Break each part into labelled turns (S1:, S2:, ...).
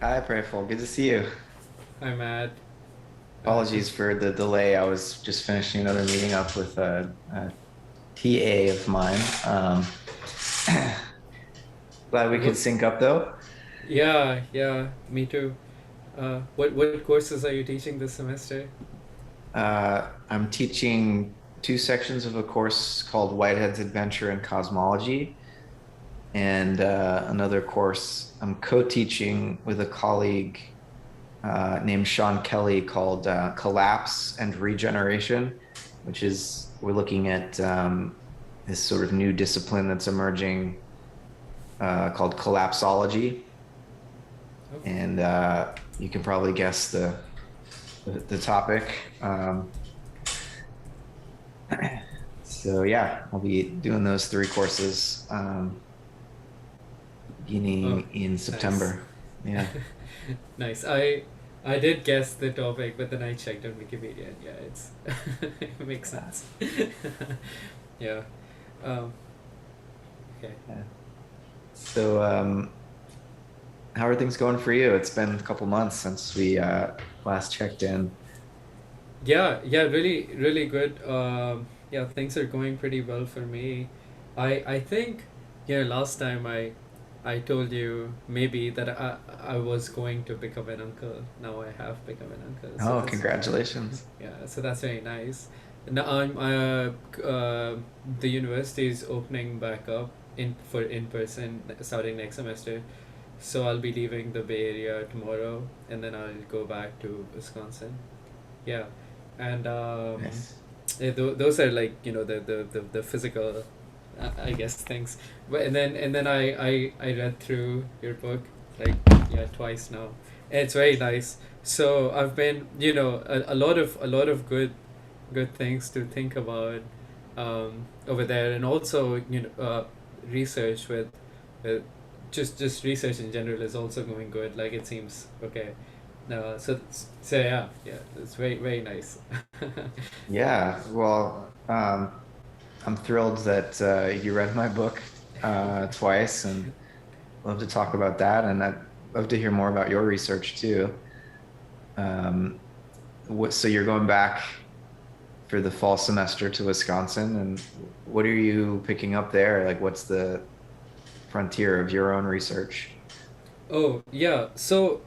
S1: Hi, Praful. Good to see you.
S2: Hi, Matt.
S1: Apologies for the delay. I was just finishing another meeting up with a TA of mine. Glad we could
S2: What?
S1: sync up though.
S2: Yeah, yeah, me too. What courses are you teaching this semester?
S1: I'm teaching two sections of a course called Whitehead's Adventure in Cosmology, and another course I'm co-teaching with a colleague named Sean Kelly called Collapse and Regeneration, which is we're looking at this sort of new discipline that's emerging called collapsology,
S2: Oh,
S1: and you can probably guess the topic. So yeah, I'll be doing those three courses
S2: oh,
S1: beginning in
S2: nice,
S1: September. Yeah.
S2: nice. I did guess the topic, but then I checked on Wikipedia, and yeah, it's it makes sense. Yeah. Um, okay.
S1: Yeah. So how are things going for you? It's been a couple months since we last checked in.
S2: Yeah, yeah, really, really good. Yeah, things are going pretty well for me. I think, last time I told you maybe that I was going to become an uncle. Now I have become an uncle, so
S1: Oh,
S2: that's
S1: congratulations.
S2: yeah, so that's very nice. Now I'm the university is opening back up in person starting next semester, so I'll be leaving the Bay Area tomorrow, and then I'll go back to Wisconsin. Yeah, and
S1: Nice.
S2: those are like the physical, I guess things. But and then I read through your book like yeah twice now. And it's very nice. So I've been a lot of good things to think about over there, and also research with just research in general is also going good. Like it seems okay. So yeah, it's very very nice.
S1: Yeah, well, I'm thrilled that you read my book twice and love to talk about that. And I'd love to hear more about your research too. Um, so you're going back for the fall semester to Wisconsin, and what are you picking up there? Like, what's the frontier of your own research?
S2: Oh yeah, so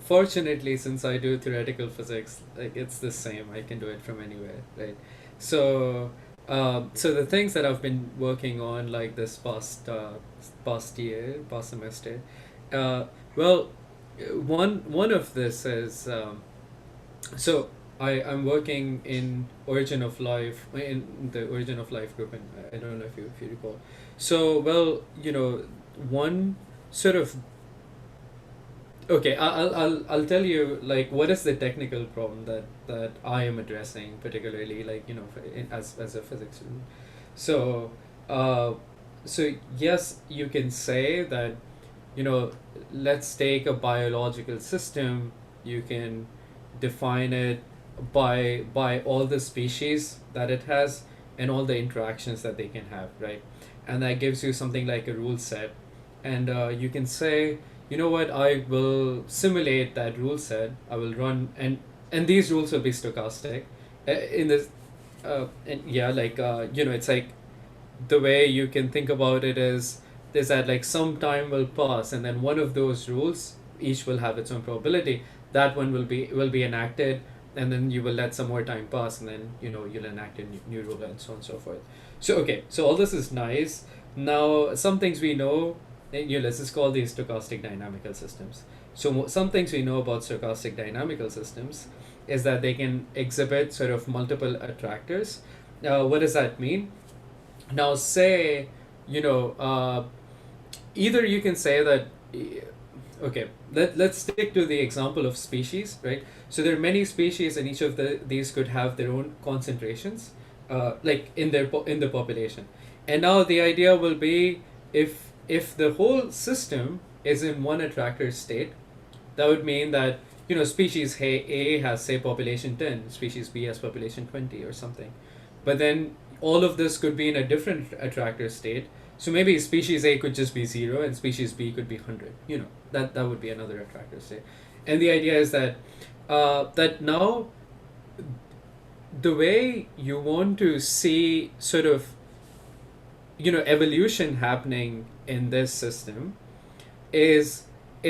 S2: fortunately, since I do theoretical physics, like it's the same. I can do it from anywhere, right? So, so the things that I've been working on, like this past year, past semester, uh, well, one of this is so I'm working in Origin of Life in the Origin of Life group, and I don't know if you recall. So well, one sort of okay, I'll tell you like what is the technical problem that I am addressing particularly like as a physics student. So, uh, so yes, you can say that you know let's take a biological system. You can define it by all the species that it has and all the interactions that they can have, right? And that gives you something like a rule set, and you can say you know what, I will simulate that rule set. I will run, and these rules will be stochastic in this and yeah, like it's like the way you can think about it is that like some time will pass, and then one of those rules each will have its own probability. That one will be enacted, and then you will let some more time pass, and then you'll enact a new rule, and so on and so forth. So okay, so all this is nice. Now some things we know, let's just call these stochastic dynamical systems. So some things we know about stochastic dynamical systems is that they can exhibit sort of multiple attractors. What does that mean? Now, say, you know, either you can say that, okay, let's stick to the example of species, right? So there are many species, and each of these could have their own concentrations, like in the population. And now the idea will be if the whole system is in one attractor state, that would mean that species A has say population 10, species B has population 20 or something. But then all of this could be in a different attractor state. So maybe species A could just be 0 and species B could be 100. That would be another attractor state. And the idea is that that now the way you want to see sort of evolution happening in this system is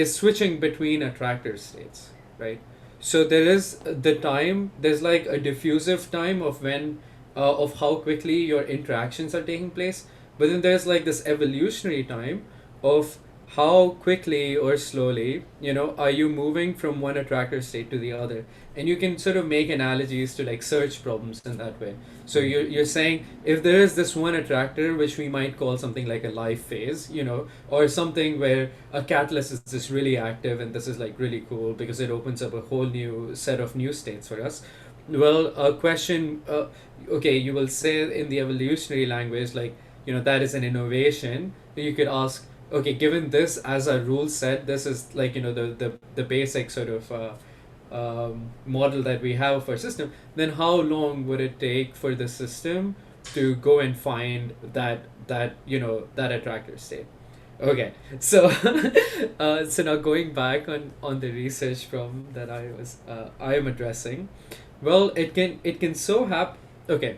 S2: switching between attractor states, right? So there is the time, there's like a diffusive time of when of how quickly your interactions are taking place, but then there's like this evolutionary time of how quickly or slowly are you moving from one attractor state to the other. And you can sort of make analogies to like search problems in that way. So you're saying if there is this one attractor which we might call something like a life phase, or something where a catalyst is just really active and this is like really cool because it opens up a whole new set of new states for us. Well, a question, okay, you will say in the evolutionary language, like, that is an innovation. You could ask, okay, given this as a rule set, this is like, the basic sort of model that we have of our system, then how long would it take for the system to go and find that attractor state? Okay, so so now going back on the research problem that I am addressing, well, it can so happen. Okay,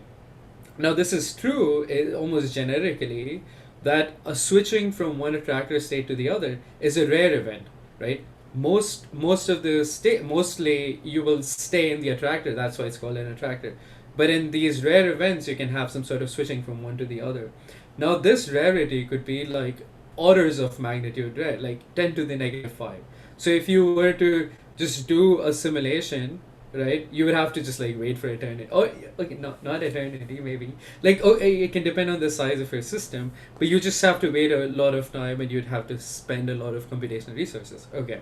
S2: now this is true almost generically that a switching from one attractor state to the other is a rare event, right? Most of the state, mostly you will stay in the attractor. That's why it's called an attractor. But in these rare events, you can have some sort of switching from one to the other. Now this rarity could be like orders of magnitude rare, like 10 to the negative 5. So if you were to just do a simulation, right, you would have to just like wait for eternity. Oh, okay, not eternity, maybe. Like, okay, it can depend on the size of your system, but you just have to wait a lot of time and you'd have to spend a lot of computational resources. Okay.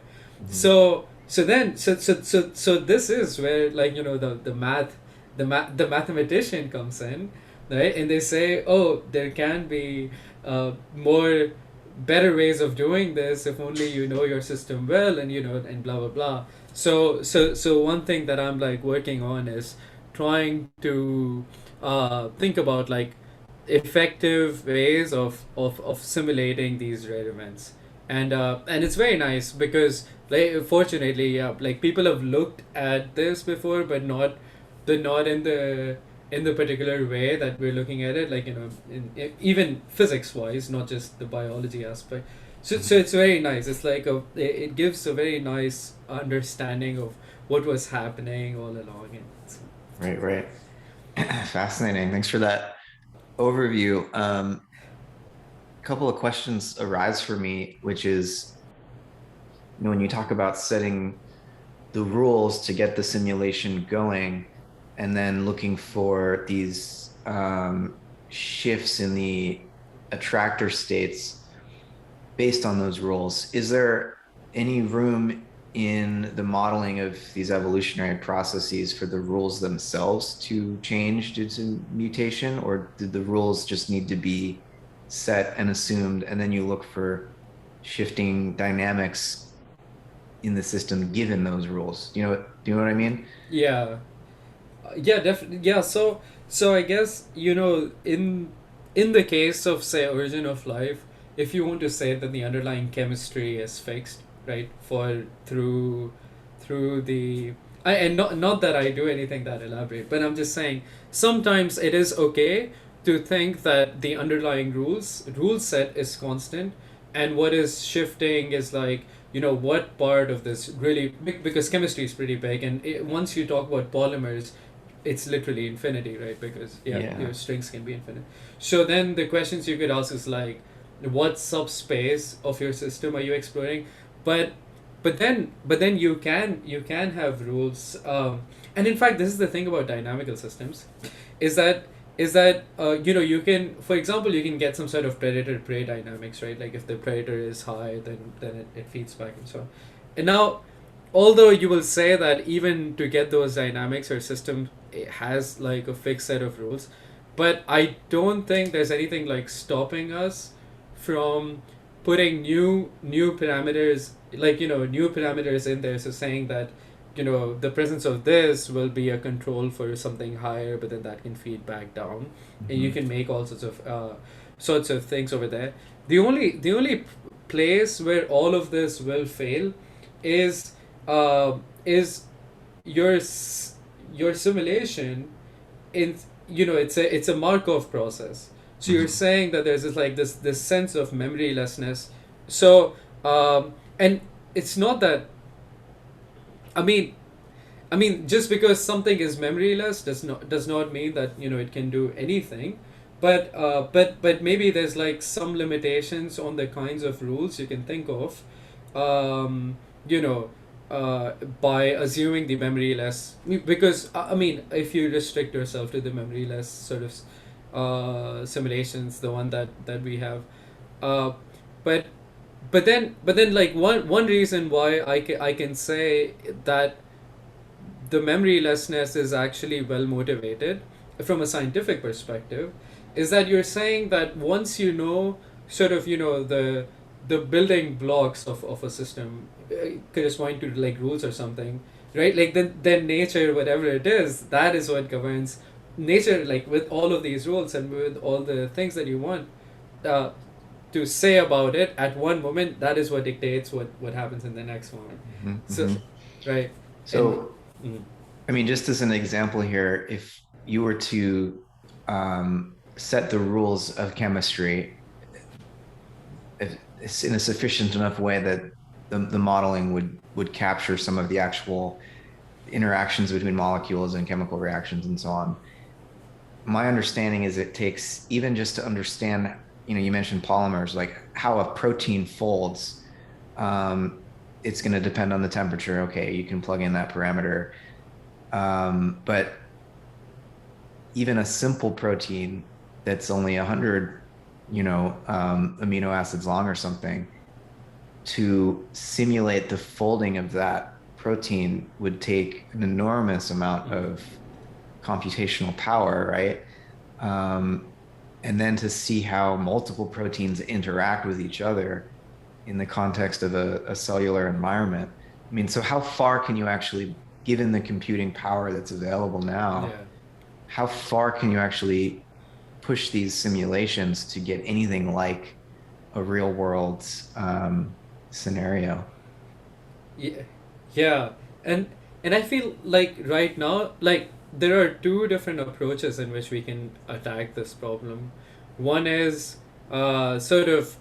S2: So this is where, like, the mathematician comes in, right? And they say, oh, there can be more better ways of doing this if only you know your system well, and and blah blah blah. So one thing that I'm like working on is trying to think about like effective ways of simulating these rare events. And it's very nice because, like, fortunately, yeah, like people have looked at this before, but not in the particular way that we're looking at it, like, even physics wise, not just the biology aspect. So it's very nice. It's like it gives a very nice understanding of what was happening all along. And so,
S1: Right, right. Fascinating. Thanks for that overview. A couple of questions arise for me, which is, when you talk about setting the rules to get the simulation going and then looking for these shifts in the attractor states based on those rules, is there any room in the modeling of these evolutionary processes for the rules themselves to change due to mutation, or do the rules just need to be set and assumed, and then you look for shifting dynamics in the system given those rules? Do you know what I mean?
S2: yeah, yeah, definitely. Yeah, so I guess, in the case of, say, origin of life, if you want to say that the underlying chemistry is fixed, right, for through the and not that I do anything that elaborate, but I'm just saying sometimes it is okay to think that the underlying rule set is constant, and what is shifting is like, what part of this really, because chemistry is pretty big, and once you talk about polymers, it's literally infinity, right? Because, yeah,
S1: Yeah.
S2: your strings can be infinite. So then the questions you could ask is like, what subspace of your system are you exploring? But then you can have rules. And in fact, this is the thing about dynamical systems, is that you can, for example, you can get some sort of predator prey dynamics, right? Like if the predator is high, then it feeds back and so on. And now, although you will say that even to get those dynamics, our system, it has like a fixed set of rules, but I don't think there's anything like stopping us from putting new parameters, like, new parameters in there. So saying that, the presence of this will be a control for something higher, but then that can feed back down, and you
S1: Mhm.
S2: can make all sorts of sorts of things over there. The only place where all of this will fail is is your your simulation in, it's a Markov process. So you're
S1: Hmm.
S2: saying that there's this sense of memorylessness. So and it's not that, I mean, just because something is memoryless does not mean that it can do anything, but maybe there's like some limitations on the kinds of rules you can think of, um, you know, by assuming the memoryless, because if you restrict yourself to the memoryless sort of simulations, the one that we have, uh, but but then like one reason why I can say that the memorylessness is actually well motivated from a scientific perspective is that you're saying that once you know sort of the building blocks of a system, corresponding to like rules or something, right? Like then nature, whatever it is, that is what governs nature, like with all of these rules and with all the things that you want uh, to say about it at one moment, that is what dictates what happens in the next moment.
S1: Hmm.
S2: So
S1: Hmm.
S2: right. And
S1: So,
S2: mm,
S1: I mean, just as an example here, if you were to set the rules of chemistry, if it's in a sufficient enough way that the modeling would capture some of the actual interactions between molecules and chemical reactions and so on. My understanding is it takes, even just to understand, you mentioned polymers, like how a protein folds. It's going to depend on the temperature. Okay, you can plug in that parameter. But even a simple protein that's only 100, amino acids long or something, to simulate the folding of that protein would take an enormous amount
S2: mm,
S1: of computational power, right? Um, and then to see how multiple proteins interact with each other in the context of a cellular environment. I mean, so how far can you actually, given the computing power that's available now,
S2: yeah.
S1: how far can you actually push these simulations to get anything like a real world scenario?
S2: Yeah, yeah, and and I feel like right now, like there are two different approaches in which we can attack this problem. One is sort of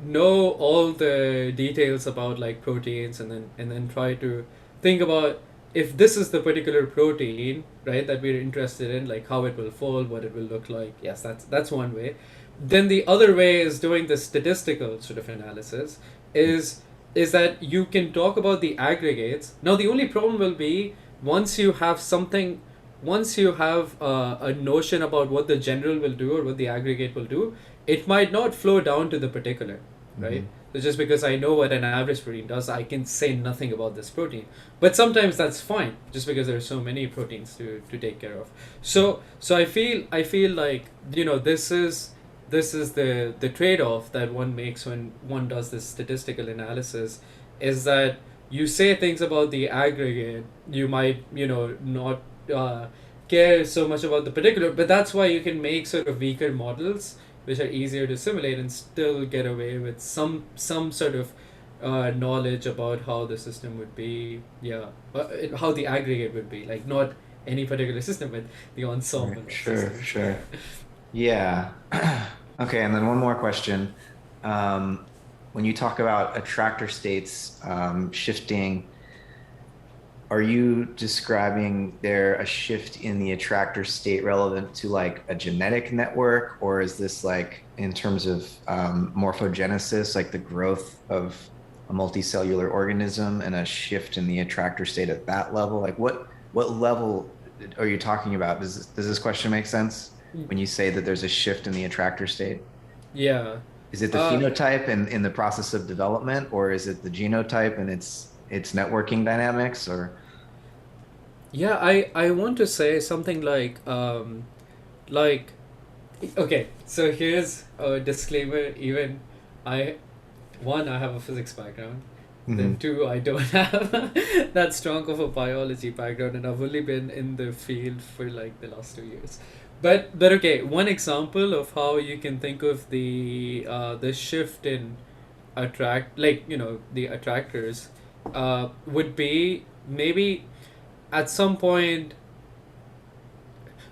S2: know all the details about like proteins, and then try to think about if this is the particular protein, right, that we're interested in, like how it will fold, what it will look like. Yes, that's one way. Then the other way is doing the statistical sort of analysis. Is that you can talk about the aggregates. Now, the only problem will be once you have something, once you have a notion about what the general will do or what the aggregate will do, it might not flow down to the particular, right?
S1: Mhm.
S2: So just because I know what an average protein does, I can say nothing about this protein. But sometimes that's fine, just because there are so many proteins to take care of. So I feel like this is the trade-off that one makes when one does this statistical analysis, is that you say things about the aggregate, you might not uh, care so much about the particular, but that's why you can make sort of weaker models which are easier to simulate and still get away with some sort of knowledge about how the system would be, how the aggregate would be, like not any particular system, but the
S1: Right.
S2: ensemble of
S1: Sure,
S2: systems. Yeah.
S1: sure. Yeah. Okay, and then one more question. When you talk about attractor states shifting, are you describing there a shift in the attractor state relevant to like a genetic network, or is this like in terms of morphogenesis, like the growth of a multicellular organism and a shift in the attractor state at that level? Like what level are you talking about? Does this question make sense when you say that there's a shift in the attractor state?
S2: Yeah.
S1: Is it the
S2: Uh,
S1: phenotype and in the process of development, or is it the genotype and its networking dynamics, or
S2: yeah, I want to say something like okay, so here's a disclaimer. Even I one, I have a physics background. Then
S1: Mhm.
S2: two, I don't have that strong of a biology background, and I've only been in the field for like the last 2 years. but okay, one example of how you can think of the shift in like the attractors would be maybe at some point.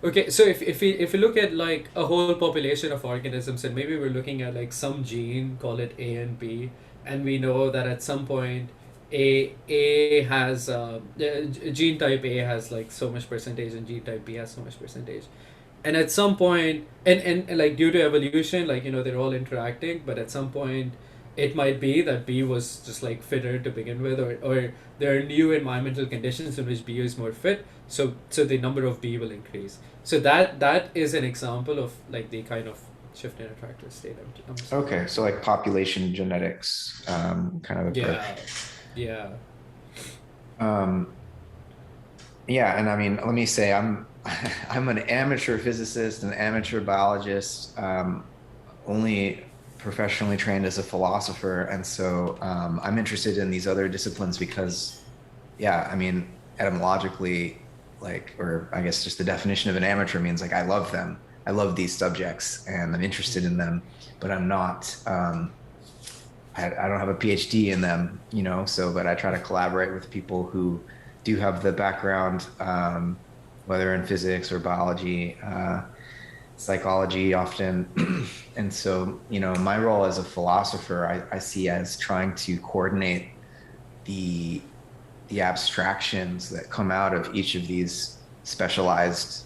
S2: Okay, so if we look at like a whole population of organisms, and maybe we're looking at like some gene, call it A and B, and we know that at some point A has gene type A has like so much percentage, and gene type B has so much percentage, and at some point, and like due to evolution, like they're all interacting, but at some point it might be that B was just like fitter to begin with, or there are new environmental conditions in which B is more fit, so the number of B will increase. So that is an example of like the kind of shift in attractor state I'm saying.
S1: Okay, so like population genetics kind of approach.
S2: Yeah, yeah.
S1: Um, yeah, and I mean, let me say I'm an amateur physicist, an amateur biologist, only professionally trained as a philosopher, and so I'm interested in these other disciplines because, yeah, I mean, etymologically, like, or I guess just the definition of an amateur means like I love them. I love these subjects, and I'm interested in them, but I'm not. I don't have a PhD in them, so, but I try to collaborate with people who do have the background, whether in physics or biology, psychology often. And so, my role as a philosopher, I see as trying to coordinate the the abstractions that come out of each of these specialized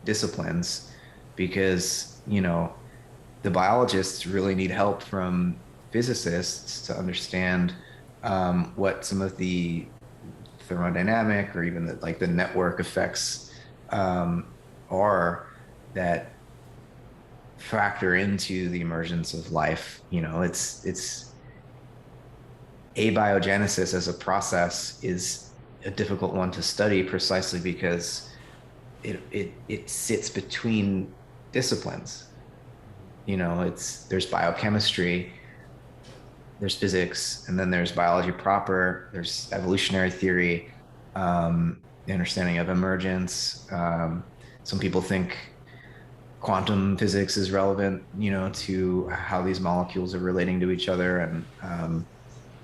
S1: disciplines because, the biologists really need help from physicists to understand what some of the thermodynamic or even like the network effects are that factor into the emergence of life. It's abiogenesis as a process is a difficult one to study precisely because it sits between disciplines. There's biochemistry, there's physics, and then there's biology proper, there's evolutionary theory, the understanding of emergence. Some people think quantum physics is relevant, to how these molecules are relating to each other. And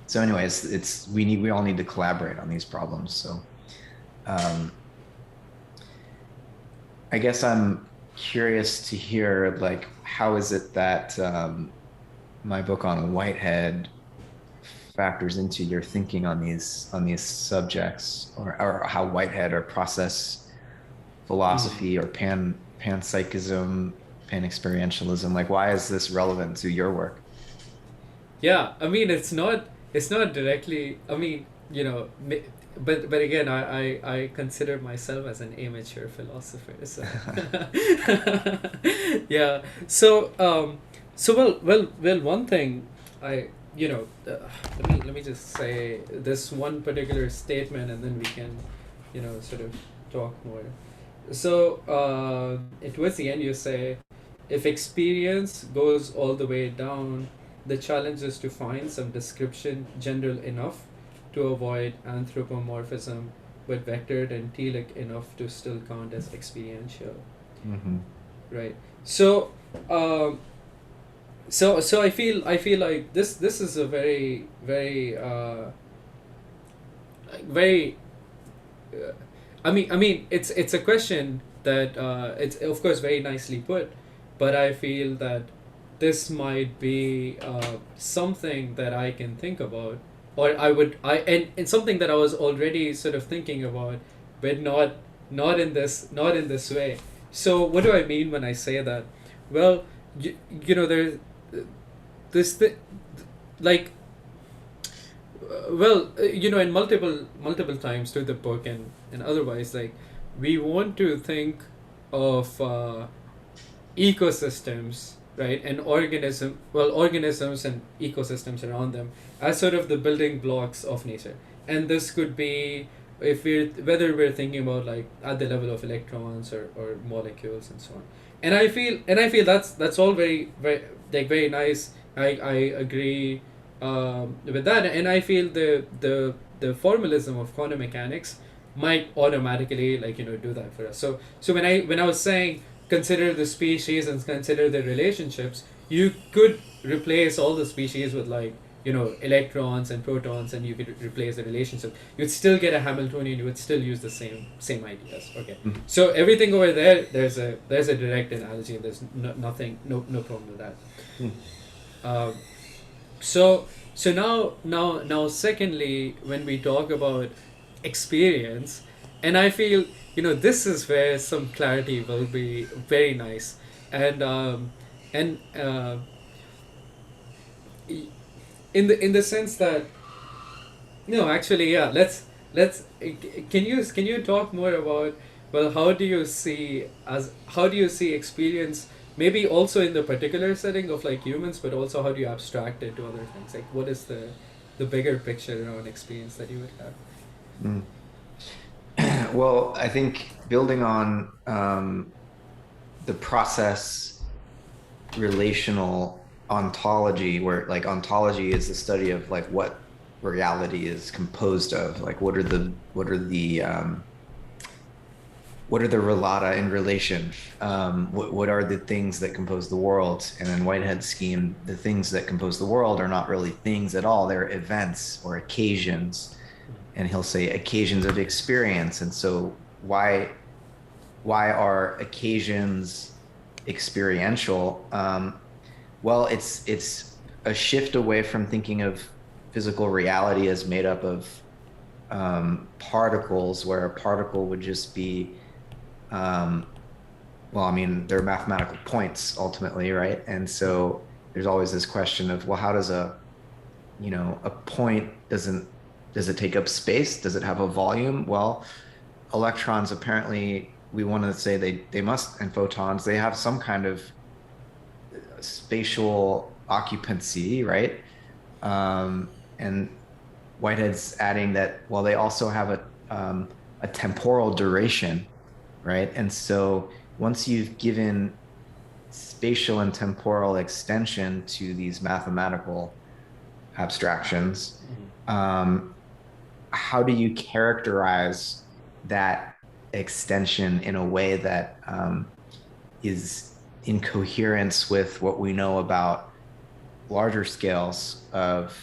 S1: so anyways, we all need to collaborate on these problems. So um, I guess I'm curious to hear, like, how is it that my book on Whitehead factors into your thinking on these subjects, or how Whitehead or process
S2: Mm.
S1: philosophy or panpsychism, pan-experientialism, like why is this relevant to your work?
S2: Yeah, I mean it's not directly. I mean, but again, I consider myself as an amateur philosopher. So yeah. So one thing I let me just say this one particular statement, and then we can sort of talk more. So towards the end, you say, if experience goes all the way down, the challenge is to find some description general enough to avoid anthropomorphism, but vectored and telic enough to still count as experiential.
S1: Mm-hmm.
S2: Right. So, um, so I feel like this is a very uh, I mean, it's a question that it's of course very nicely put, but I feel that this might be something that I can think about, or and something that I was already sort of thinking about, but not in this way. So what do I mean when I say that? Well, there's this thing, like in multiple times through the book and otherwise, like we want to think of ecosystems, right, and organisms and ecosystems around them as sort of the building blocks of nature. And this could be, if we're whether we're thinking about like at the level of electrons or molecules and so on. And I feel that's all very like very nice. I agree with that, and I feel the formalism of quantum mechanics might automatically, like do that for us. So when I was saying consider the species and consider the relationships, you could replace all the species with like, electrons and protons, and you could replace the relationship. You'd still get a Hamiltonian. You would still use the same ideas. Okay,
S1: Mm.
S2: so everything over there, there's a direct analogy, and there's nothing, no problem with that.
S1: Mm.
S2: Um, so now secondly, when we talk about experience, and I feel, this is where some clarity will be very nice. And uh, and uh, in the sense that, no, actually, yeah, let's can you talk more about, well, how do you see experience, maybe also in the particular setting of like humans, but also how do you abstract it to other things, like what is the bigger picture around experience that you would have?
S1: Mm. Well, I think building on the process relational ontology, where like ontology is the study of like what reality is composed of, like what are the relata in relation, what are the things that compose the world. And in Whitehead's scheme, the things that compose the world are not really things at all, they're events or occasions. And he'll say occasions of experience. And so why are occasions experiential? Well, it's a shift away from thinking of physical reality as made up of particles, where a particle would just be, well, I mean, they're mathematical points ultimately, right? And so there's always this question of, well, how does a point, does it take up space? Does it have a volume? Well, electrons apparently, we want to say they must, and photons, they have some kind of spatial occupancy, right? And Whitehead's adding that, well, they also have a temporal duration, right? And so once you've given spatial and temporal extension to these mathematical abstractions, how do you characterize that extension in a way that is in coherence with what we know about larger scales of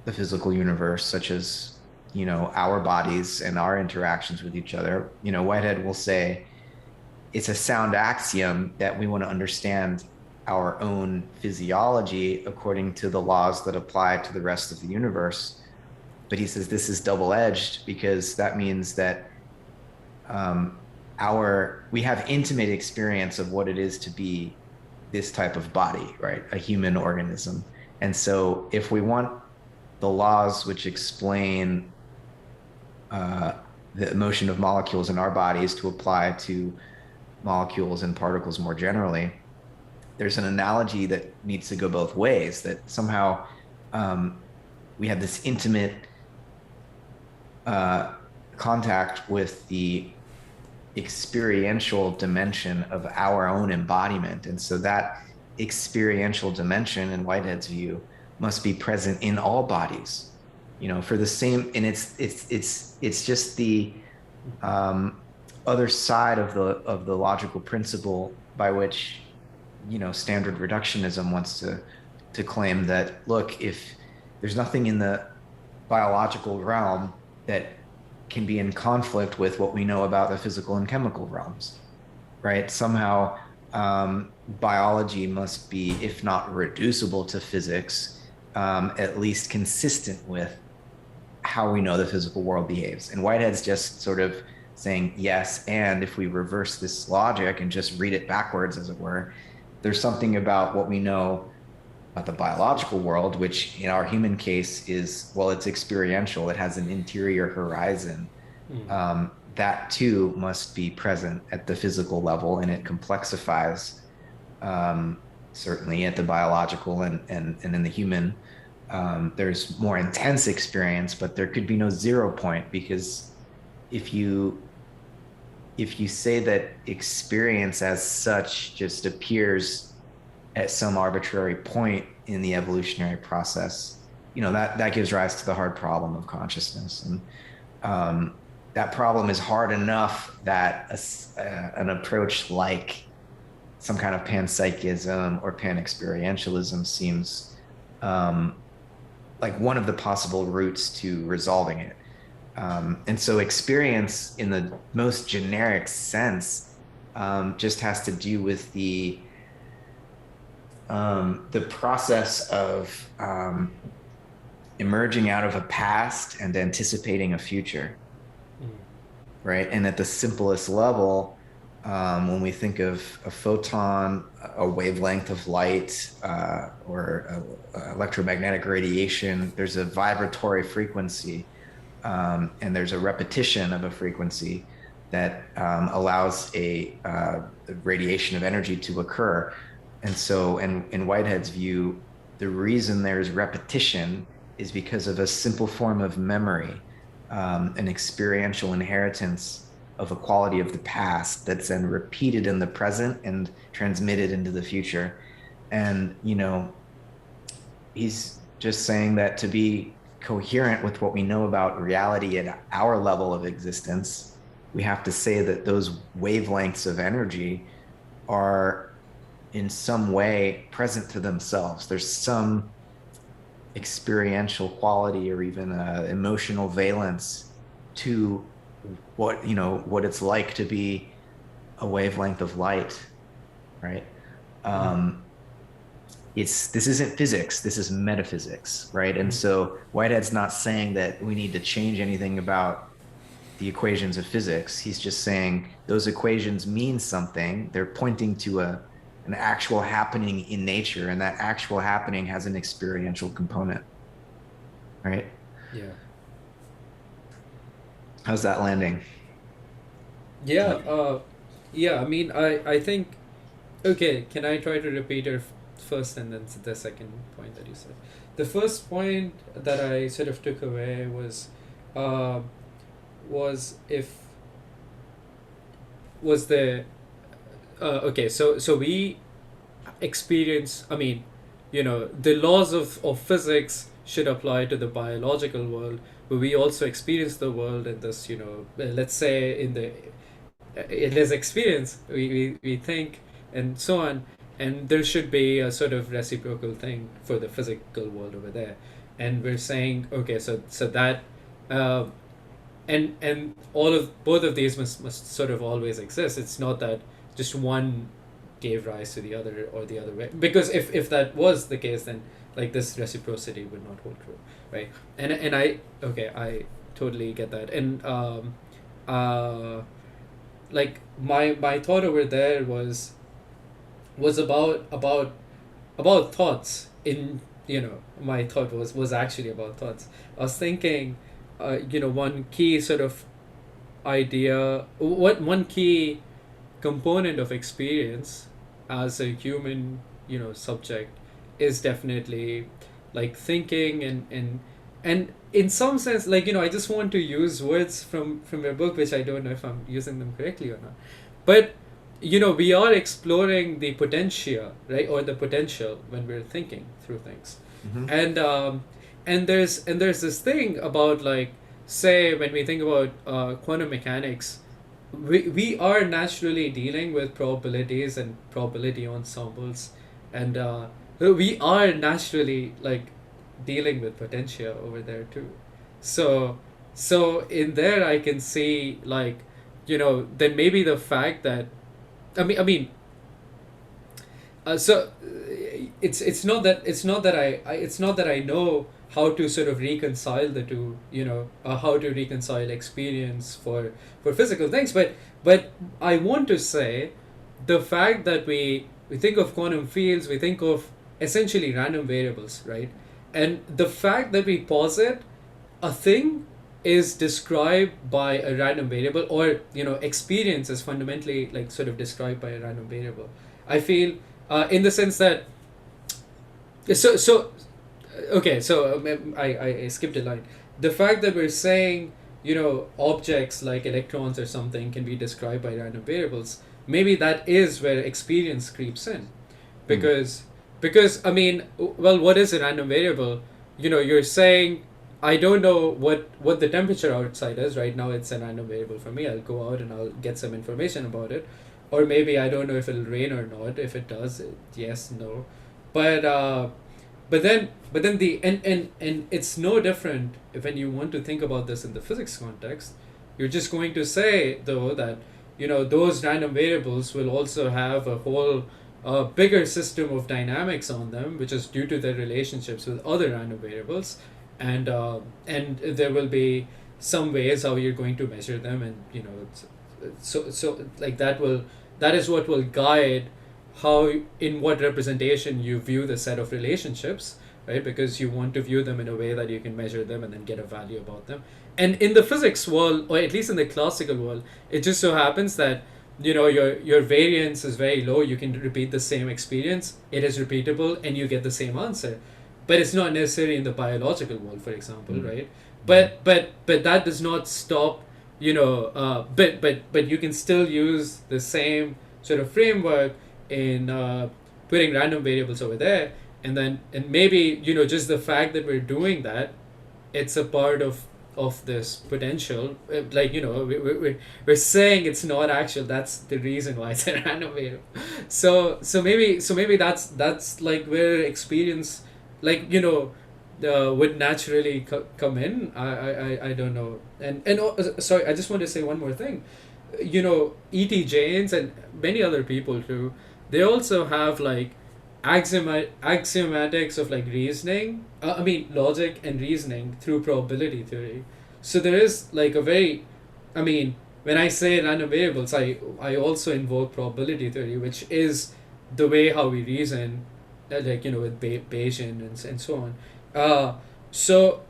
S1: the physical universe, such as, our bodies and our interactions with each other? Whitehead will say it's a sound axiom that we want to understand our own physiology according to the laws that apply to the rest of the universe. But he says this is double-edged, because that means that we have intimate experience of what it is to be this type of body, right? A human organism. And so if we want the laws which explain the motion of molecules in our bodies to apply to molecules and particles more generally, there's an analogy that needs to go both ways, that somehow we have this intimate contact with the experiential dimension of our own embodiment. And so that experiential dimension, in Whitehead's view, must be present in all bodies, for the same, and it's just the other side of the logical principle by which, standard reductionism wants to claim that, look, if there's nothing in the biological realm that can be in conflict with what we know about the physical and chemical realms, right? Somehow biology must be, if not reducible to physics, at least consistent with how we know the physical world behaves. And Whitehead's just sort of saying, yes, and if we reverse this logic and just read it backwards, as it were, there's something about what we know about the biological world, which in our human case is, well, it's experiential. It has an interior horizon. That too must be present at the physical level, and it complexifies, certainly at the biological and in the human. There's more intense experience, but there could be no 0 point, because if you say that experience as such just appears at some arbitrary point in the evolutionary process, that gives rise to the hard problem of consciousness. And that problem is hard enough that an approach like some kind of panpsychism or panexperientialism seems like one of the possible routes to resolving it. And so experience in the most generic sense just has to do with the process of emerging out of a past and anticipating a future,
S2: Mm.
S1: right? And at the simplest level, when we think of a photon, a wavelength of light, or electromagnetic radiation, there's a vibratory frequency, and there's a repetition of a frequency that allows a radiation of energy to occur. And so, in Whitehead's view, the reason there's repetition is because of a simple form of memory, an experiential inheritance of a quality of the past that's then repeated in the present and transmitted into the future. And, he's just saying that to be coherent with what we know about reality at our level of existence, we have to say that those wavelengths of energy are in some way present to themselves. There's some experiential quality or even emotional valence to what it's like to be a wavelength of light, right?
S2: Mm.
S1: This isn't physics, this is metaphysics, right? And
S2: Mm.
S1: so Whitehead's not saying that we need to change anything about the equations of physics. He's just saying those equations mean something. They're pointing to an actual happening in nature, and that actual happening has an experiential component, right?
S2: Yeah.
S1: How's that landing?
S2: Yeah. Yeah. I mean, I think. Okay. Can I try to repeat your first and then the second point that you said? The first point that I sort of took away uh, if was the okay. So we experience. I mean, the laws of physics should apply to the biological world, but we also experience the world in this. Let's say in the it is experience we think and so on, and there should be a sort of reciprocal thing for the physical world over there, and we're saying okay, so that uh, and all of both of these must sort of always exist. It's not that just one gave rise to the other or the other way, because if that was the case, then like this reciprocity would not hold true, right? And I totally get that. And uh like my thought over there was about thoughts. In my thought was actually about thoughts. I was thinking one key sort of idea, what one key component of experience as a human subject is definitely like thinking. And in some sense, like I just want to use words from your book, which I don't know if I'm using them correctly or not, but we are exploring the potentia, right, or the potential when we're thinking through things.
S1: Mm-hmm.
S2: And there's this thing about, like, say when we think about quantum mechanics, we are naturally dealing with probabilities and probability ensembles, and we are naturally like dealing with potentia over there too. So in there I can see, like, then maybe the fact that I mean so it's not that I know how to sort of reconcile the two, how to reconcile experience for physical things, but I want to say the fact that we think of quantum fields, we think of essentially random variables, right? And the fact that we posit a thing is described by a random variable, or experience is fundamentally like sort of described by a random variable, I feel, in the sense that so okay, so I skipped a line. The fact that we're saying objects like electrons or something can be described by random variables, maybe that is where experience creeps in, because I mean, well, what is a random variable? You're saying I don't know what the temperature outside is right now. It's a random variable for me. I'll go out and I'll get some information about it, or maybe I don't know if it'll rain or not. If it does, yes, no, but but then and it's no different if when you want to think about this in the physics context. You're just going to say though that those random variables will also have a whole bigger system of dynamics on them, which is due to their relationships with other random variables, and there will be some ways how you're going to measure them, and so like that is what will guide how in what representation you view the set of relationships, right? Because you want to view them in a way that you can measure them and then get a value about them. And in the physics world, or at least in the classical world, it just so happens that your variance is very low. You can repeat the same experience, it is repeatable, and you get the same answer. But it's not necessary in the biological world, for example,
S1: Mm.
S2: right?
S1: Mhm.
S2: But that does not stop, but you can still use the same sort of framework in putting random variables over there, and maybe just the fact that we're doing that, it's a part of this potential. Like we're saying it's not actual. That's the reason why it's a random variable. So maybe that's like where experience, like would naturally come in. I don't know. And sorry, I just want to say one more thing. E.T. James and many other people too, they also have like axiomatics of like reasoning, I mean logic and reasoning through probability theory. So there is like a very, I mean, when I say random variables, I also invoke probability theory, which is the way how we reason, like with Bayesian and so on. uh so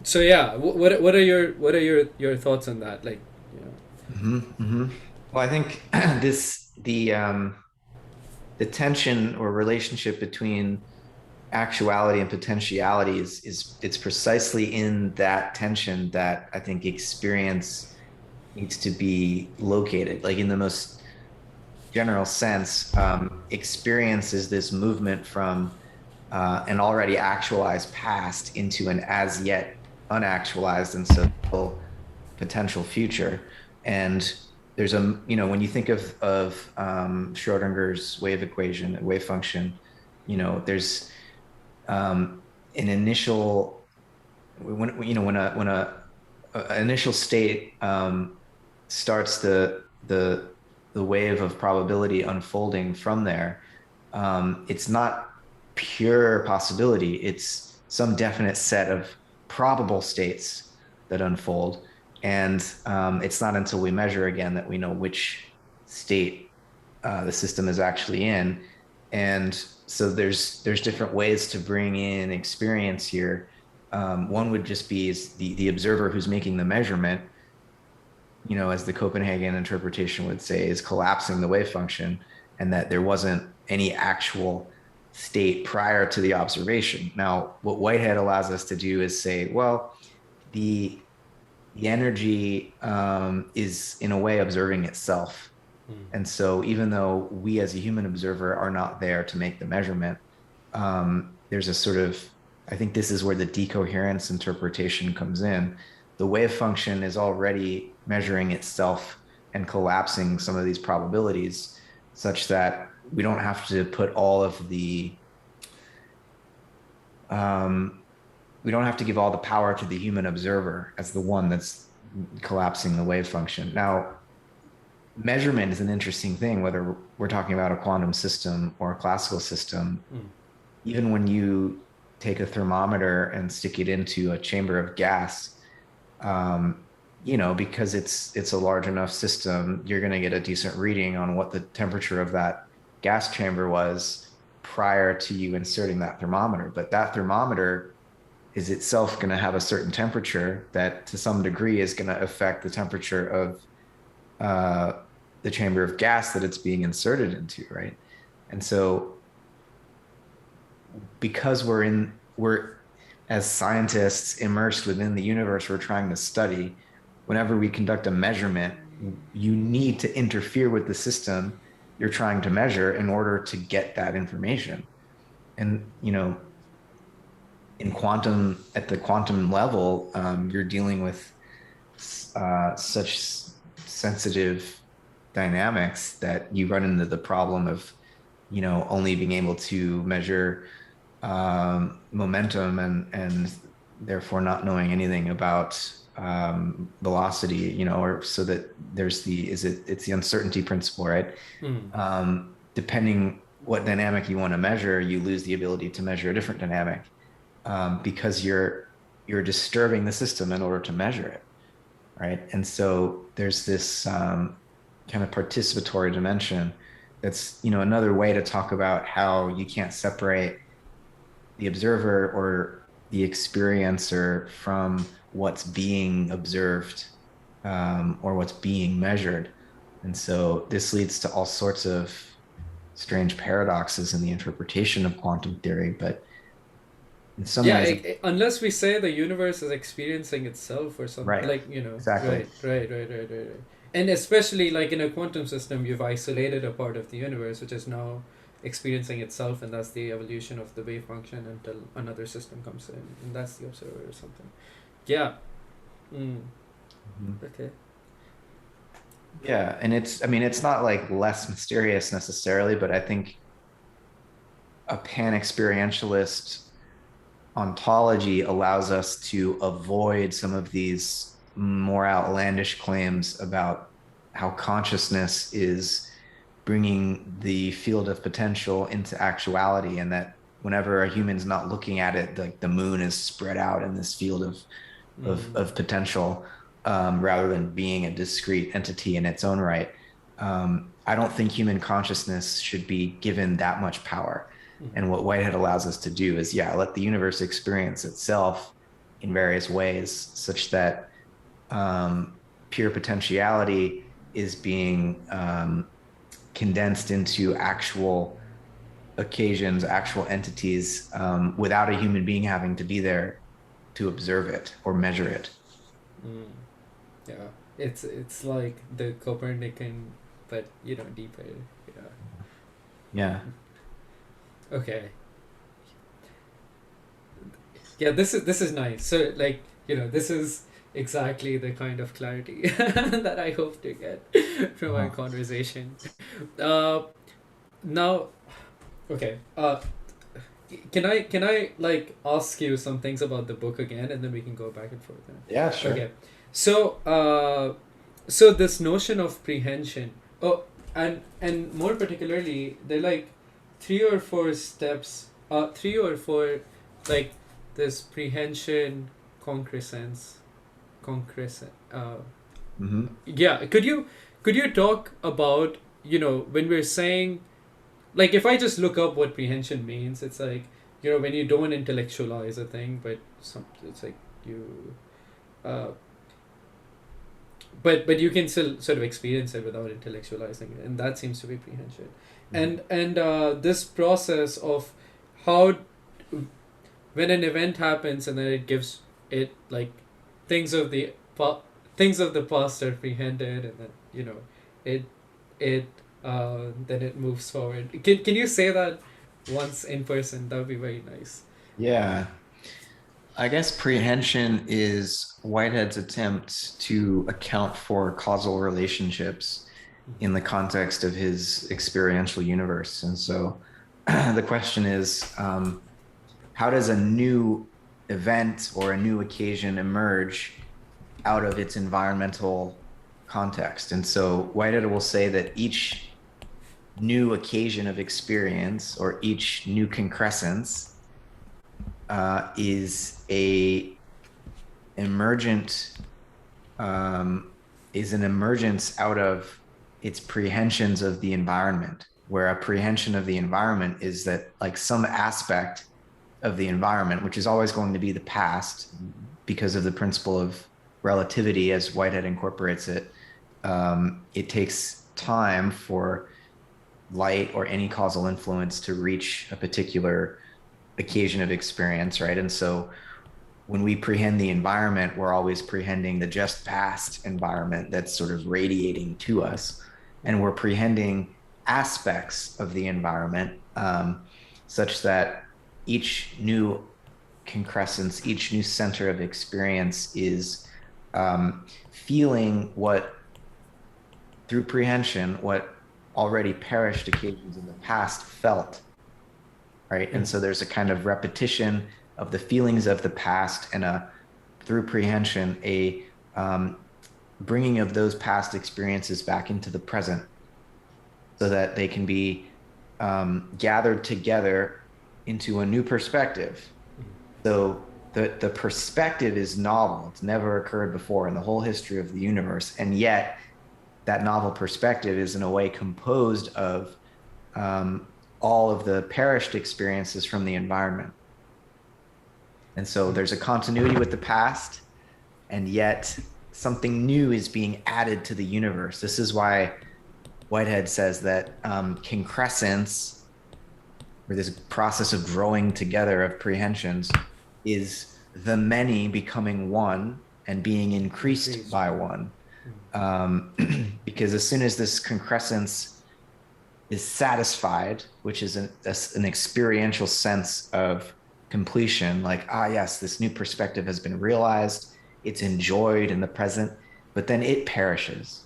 S2: so yeah, what are your thoughts on that, like you know
S1: Hmm. Hmm. Well, I think the tension or relationship between actuality and potentiality is it's precisely in that tension that I think experience needs to be located. Like in the most general sense, experience is this movement from an already actualized past into an as yet unactualized and so potential future. And there's when you think of Schrodinger's wave equation, wave function, there's an initial when a initial state starts the wave of probability unfolding from there. It's not pure possibility. It's some definite set of probable states that unfold. And it's not until we measure again that we know which state the system is actually in. And so there's different ways to bring in experience here. One would just be is the observer who's making the measurement, as the Copenhagen interpretation would say, is collapsing the wave function, and that there wasn't any actual state prior to the observation. Now, what Whitehead allows us to do is say, well, the the energy is in a way observing itself. And so, even though we as a human observer are not there to make the measurement, there's a sort of, I think this is where the decoherence interpretation comes in. The wave function is already measuring itself and collapsing some of these probabilities such that we don't have to put all of um, we don't have to give all the power to the human observer as the one that's collapsing the wave function. Now, measurement is an interesting thing, whether we're talking about a quantum system or a classical system.
S2: mm,
S1: Even when you take a thermometer and stick it into a chamber of gas, because it's a large enough system, you're going to get a decent reading on what the temperature of that gas chamber was prior to you inserting that thermometer. But that thermometer is itself going to have a certain temperature that to some degree is going to affect the temperature of uh, the chamber of gas that it's being inserted into, right? And so because we're as scientists immersed within the universe we're trying to study, whenever we conduct a measurement, you need to interfere with the system you're trying to measure in order to get that information. And in quantum, at the quantum level, you're dealing with such sensitive dynamics that you run into the problem of, only being able to measure momentum and therefore not knowing anything about velocity, or so that there's it's the uncertainty principle, right?
S2: Hmm.
S1: Depending what dynamic you want to measure, you lose the ability to measure a different dynamic because you're disturbing the system in order to measure it, right? And so there's this kind of participatory dimension that's another way to talk about how you can't separate the observer or the experiencer from what's being observed or what's being measured. And so this leads to all sorts of strange paradoxes in the interpretation of quantum theory. But in some
S2: Yeah,
S1: ways,
S2: unless we say the universe is experiencing itself or something,
S1: right,
S2: like,
S1: exactly.
S2: right. And especially like in a quantum system, you've isolated a part of the universe which is now experiencing itself, and that's the evolution of the wave function until another system comes in, and that's the observer or something. Yeah. Mm.
S1: Mhm.
S2: Okay.
S1: Yeah, and I mean, it's not like less mysterious necessarily, but I think a pan-experientialist ontology allows us to avoid some of these more outlandish claims about how consciousness is bringing the field of potential into actuality, and that whenever a human's not looking at it, like the moon is spread out in this field
S2: Mm.
S1: of potential, rather than being a discrete entity in its own right. I don't think human consciousness should be given that much power.
S2: Mm.
S1: And what Whitehead allows us to do is, yeah, let the universe experience itself in various ways, such that pure potentiality is being condensed into actual occasions, actual entities, without a human being having to be there to observe it or measure it.
S2: Mm. Yeah. It's like the Copernican, but deeper. Yeah.
S1: Yeah.
S2: Okay. Yeah, this is nice. So, like, this is exactly the kind of clarity that I hope to get from our
S1: Uh-huh.
S2: conversation. Uh, Now, okay. Can I like ask you some things about the book again, and then we can go back and forth.
S1: Yeah, sure.
S2: Okay. So, so this notion of prehension. Oh, and more particularly, there are like three or four steps. Three or four, like this prehension, concrescence, concrescent.
S1: Hmm.
S2: Yeah. Could you talk about when we're saying, like, if I just look up what prehension means, it's like when you don't intellectualize a thing, but it's like you uh, but you can still sort of experience it without intellectualizing it, and that seems to be prehension. And this process of how, when an event happens and then it gives it, like, things of the things of the past are prehended, and then it it then it moves forward. Can you say that once in person? That would be very nice.
S1: Yeah. I guess prehension is Whitehead's attempt to account for causal relationships in the context of his experiential universe. And so the question is, how does a new event or a new occasion emerge out of its environmental context? And so Whitehead will say that each new occasion of experience or each new concrescence is a emergent is an emergence out of its prehensions of the environment, where a prehension of the environment is that, like, some aspect of the environment, which is always going to be the past because of the principle of relativity as Whitehead incorporates it, it takes time for light or any causal influence to reach a particular occasion of experience, right? And so when we prehend the environment, we're always prehending the just past environment that's sort of radiating to us. And we're prehending aspects of the environment, such that each new concrescence, each new center of experience is feeling what, through prehension, what already perished occasions in the past felt, right? And so there's a kind of repetition of the feelings of the past, and through prehension, a bringing of those past experiences back into the present, so that they can be gathered together into a new perspective. So the perspective is novel. It's never occurred before in the whole history of the universe. And yet that novel perspective is in a way composed of all of the perished experiences from the environment. And so there's a continuity with the past, and yet something new is being added to the universe. This is why Whitehead says that concrescence, or this process of growing together of prehensions, is the many becoming one and being increased by one. Because as soon as this concrescence is satisfied, which is an experiential sense of completion, like, yes, this new perspective has been realized, it's enjoyed in the present, but then it perishes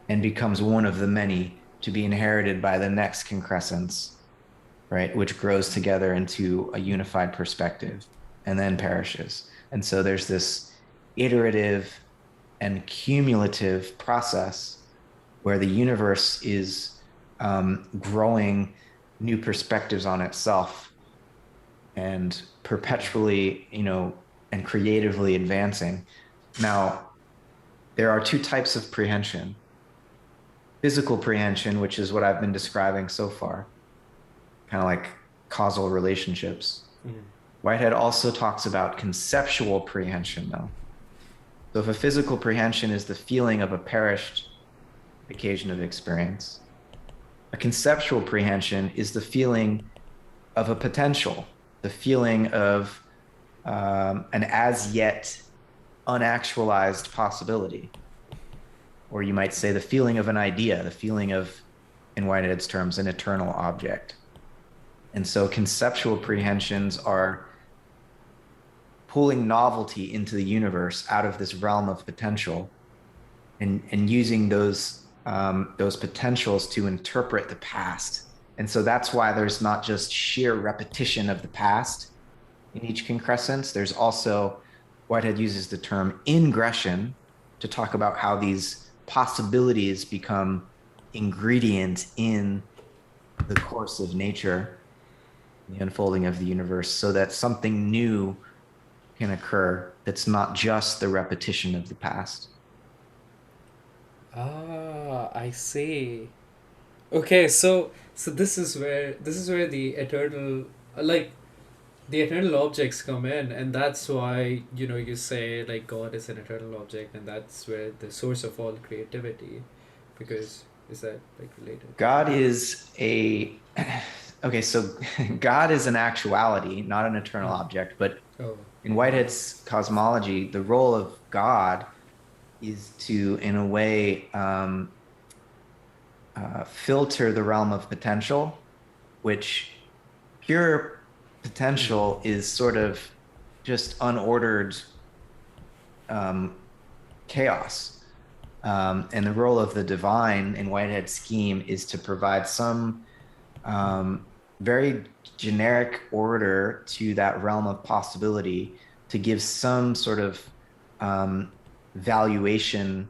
S1: and becomes one of the many to be inherited by the next concrescence, right, which grows together into a unified perspective and then perishes. And so there's this iterative and cumulative process where the universe is growing new perspectives on itself and perpetually, and creatively advancing. Now, there are two types of prehension. Physical prehension, which is what I've been describing so far, kind of like causal relationships. Whitehead also talks about conceptual prehension, though. So if a physical prehension is the feeling of a perished occasion of experience, a conceptual prehension is the feeling of a potential, the feeling of an as yet unactualized possibility. Or you might say the feeling of an idea, the feeling of, in Whitehead's terms, an eternal object. And so conceptual prehensions are pulling novelty into the universe out of this realm of potential, and using those potentials to interpret the past. And so that's why there's not just sheer repetition of the past in each concrescence. There's also, Whitehead uses the term ingression to talk about how these possibilities become ingredient in the course of nature, the unfolding of the universe, so that something new can occur that's not just the repetition of the past.
S2: I see. Okay, so this is where the eternal, like, the eternal objects come in, and that's why you say like God is an eternal object, and that's where the source of all creativity, because is that like related?
S1: God is okay, so God is an actuality, not an eternal object, but
S2: Oh,
S1: in Whitehead's cosmology, the role of God is to, in a way, filter the realm of potential, which pure potential is sort of just unordered chaos. And the role of the divine in Whitehead's scheme is to provide some very generic order to that realm of possibility, to give some sort of valuation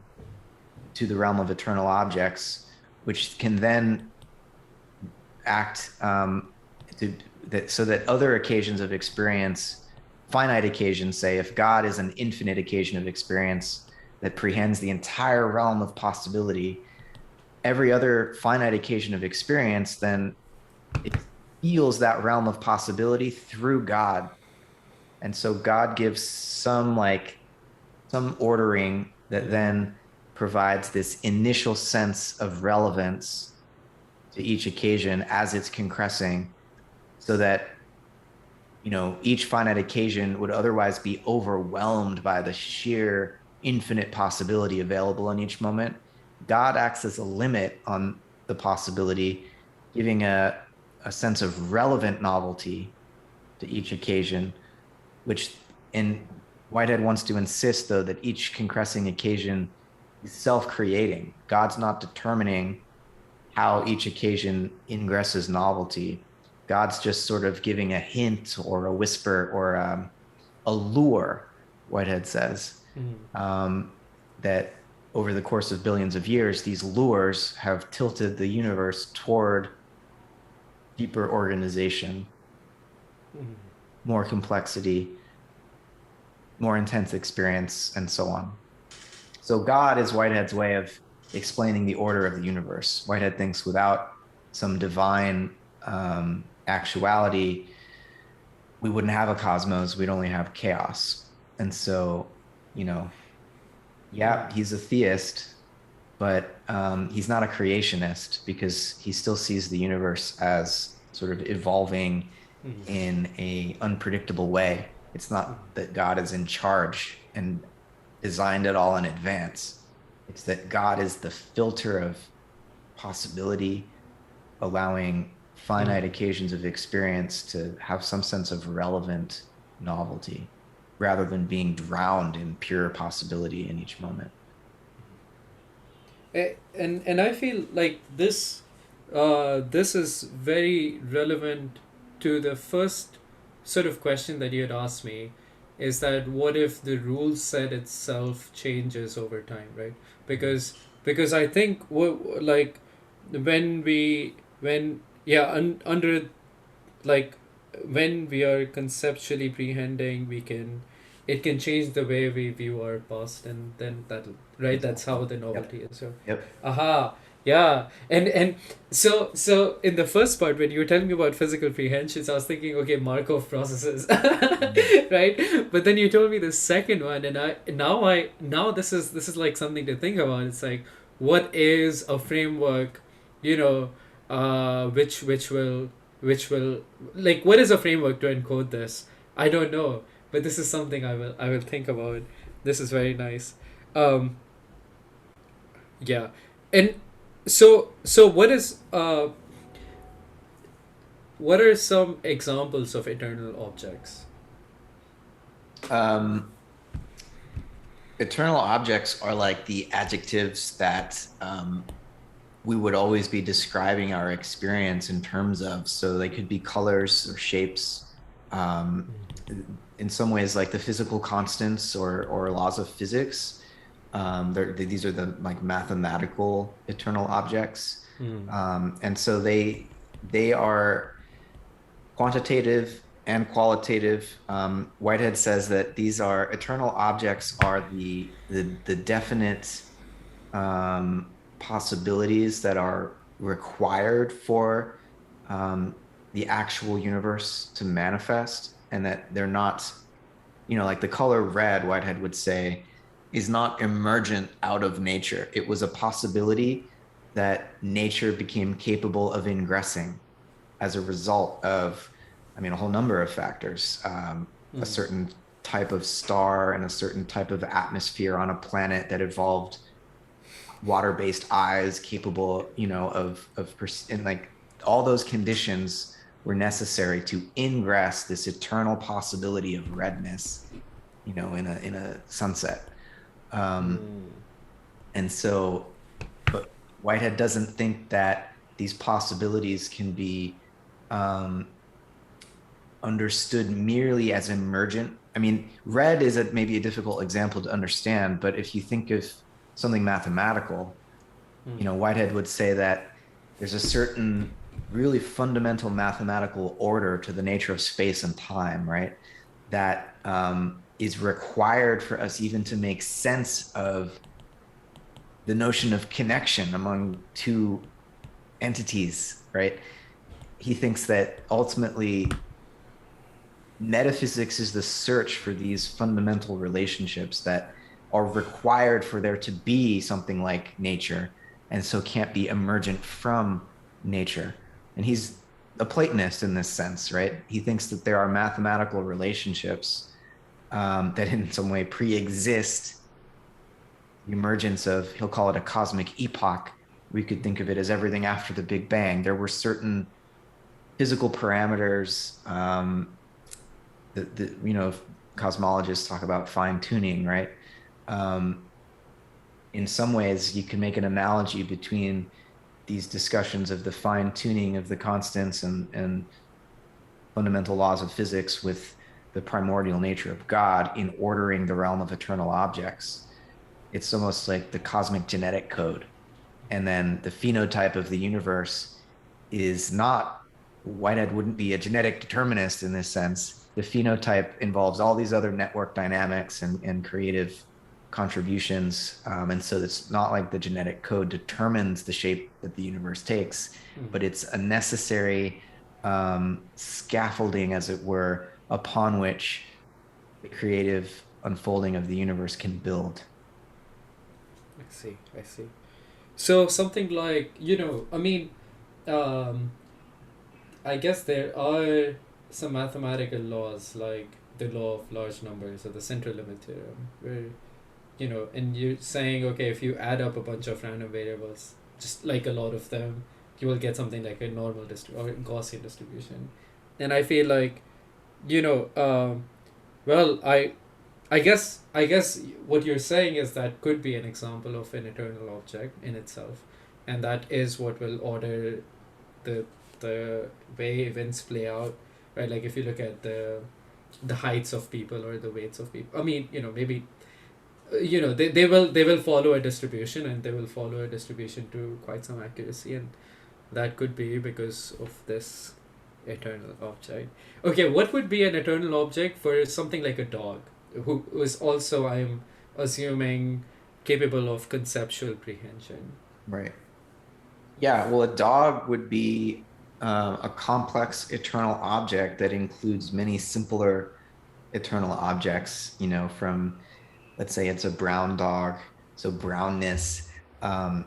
S1: to the realm of eternal objects, which can then act so that other occasions of experience, finite occasions, say, if God is an infinite occasion of experience that prehends the entire realm of possibility, every other finite occasion of experience, then it feels that realm of possibility through God. And so God gives some ordering that then provides this initial sense of relevance to each occasion as it's concressing, so that each finite occasion would otherwise be overwhelmed by the sheer infinite possibility available in each moment. God acts as a limit on the possibility, giving a sense of relevant novelty to each occasion, which in Whitehead wants to insist, though, that each concressing occasion is self-creating. God's not determining how each occasion ingresses novelty. God's just sort of giving a hint or a whisper or a lure, Whitehead says,
S2: Mm.
S1: that over the course of billions of years, these lures have tilted the universe toward deeper organization,
S2: Mm.
S1: more complexity, more intense experience, and so on. So God is Whitehead's way of explaining the order of the universe. Whitehead thinks without some divine actuality, we wouldn't have a cosmos, we'd only have chaos. And so, you know, yeah,
S2: Mm.
S1: he's a theist, but he's not a creationist because he still sees the universe as sort of evolving
S2: Mm.
S1: in a unpredictable way. It's
S2: Mm.
S1: not that God is in charge and designed it all in advance. It's that God is the filter of possibility, allowing finite
S2: Mm.
S1: occasions of experience to have some sense of relevant novelty rather than being drowned in pure possibility in each moment.
S2: And I feel like this is very relevant to the first sort of question that you had asked me, is that what if the rule set itself changes over time, right? Because I think like when we when yeah under like when we are conceptually prehending, we can it can change the way we view our past, and then that'll right, that's
S1: Exactly.
S2: how the
S1: Yep.
S2: novelty is. So
S1: Yep.
S2: aha, yeah. And so in the first part when you were telling me about physical prehensions, I was thinking, okay, Markov processes.
S1: Mhm.
S2: Right, but then you told me the second one, and now this is like something to think about. It's like, what is a framework, you know, which will like, what is a framework to encode this? I don't know, but this is something I will think about. This is very nice. um yeah. And so what are some examples of eternal objects?
S1: Um, Eternal objects are like the adjectives that we would always be describing our experience in terms of. So they could be colors or shapes. Um, in some ways, like the physical constants or laws of physics. These are the like mathematical eternal objects,
S2: Mm.
S1: and so they are quantitative and qualitative. Whitehead says that these are eternal objects are the definite possibilities that are required for the actual universe to manifest, and that they're not, like the color red, Whitehead would say, is not emergent out of nature. It was a possibility that nature became capable of ingressing as a result of, I mean, a whole number of factors, a
S2: Mm.
S1: certain type of star and a certain type of atmosphere on a planet that evolved water-based eyes capable, and like all those conditions were necessary to ingress this eternal possibility of redness, in a sunset. Um,
S2: Mm.
S1: and so, but Whitehead doesn't think that these possibilities can be um, understood merely as emergent. I mean, red is maybe a difficult example to understand, but if you think of something mathematical,
S2: Mm.
S1: Whitehead would say that there's a certain really fundamental mathematical order to the nature of space and time, right? That is required for us even to make sense of the notion of connection among two entities, right? He thinks that ultimately metaphysics is the search for these fundamental relationships that are required for there to be something like nature, and so can't be emergent from nature. And he's a Platonist in this sense, right? He thinks that there are mathematical relationships that in some way pre-exist the emergence of, he'll call it a cosmic epoch. We could think of it as everything after the Big Bang. There were certain physical parameters, cosmologists talk about fine tuning, right? Um, in some ways, you can make an analogy between these discussions of the fine tuning of the constants and fundamental laws of physics with the primordial nature of God in ordering the realm of eternal objects. It's almost like the cosmic genetic code. And then the phenotype of the universe is not, Whitehead wouldn't be a genetic determinist in this sense. The phenotype involves all these other network dynamics and creative contributions. And so it's not like the genetic code determines the shape that the universe takes, but it's a necessary scaffolding, as it were, upon which the creative unfolding of the universe can build.
S2: I see, I see. So something like, I mean, um, I guess there are some mathematical laws like the law of large numbers or the central limit theorem, where and you're saying, okay, if you add up a bunch of random variables, just like a lot of them, you will get something like a normal or Gaussian distribution. And I feel like, you know, well, I guess what you're saying is that could be an example of an eternal object in itself, and that is what will order the the way events play out, right? Like if you look at the heights of people or the weights of people. I mean, maybe they will follow a distribution, and they will follow a distribution to quite some accuracy, and that could be because of this eternal object. Okay, what would be an eternal object for something like a dog, who is also, I'm assuming, capable of conceptual apprehension?
S1: Right. Yeah, well, a dog would be a complex eternal object that includes many simpler eternal objects, from, let's say it's a brown dog, so brownness. The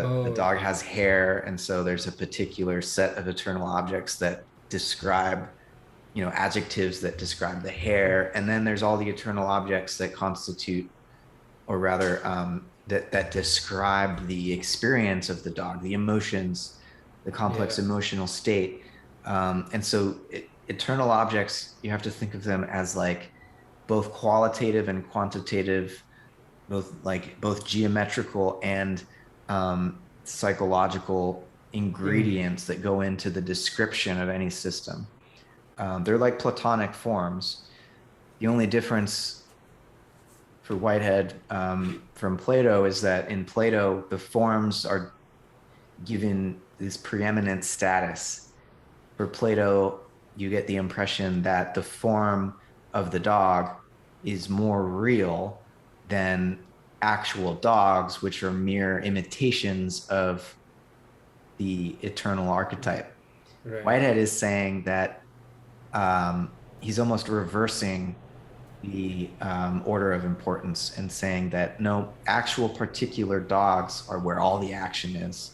S2: Oh,
S1: dog has hair, and so there's a particular set of eternal objects that describe, adjectives that describe the hair. And then there's all the eternal objects that constitute, or rather, that describe the experience of the dog, the emotions, the
S2: yeah,
S1: complex emotional state. And so eternal objects, you have to think of them as like both qualitative and quantitative, both geometrical and psychological
S2: mm,
S1: ingredients that go into the description of any system. They're like Platonic forms. The only difference for Whitehead from Plato is that in Plato, the forms are given this preeminent status. For Plato, you get the impression that the form of the dog is more real than actual dogs, which are mere imitations of the eternal archetype.
S2: right.
S1: Whitehead is saying that he's almost reversing the order of importance and saying that no, actual particular dogs are where all the action is.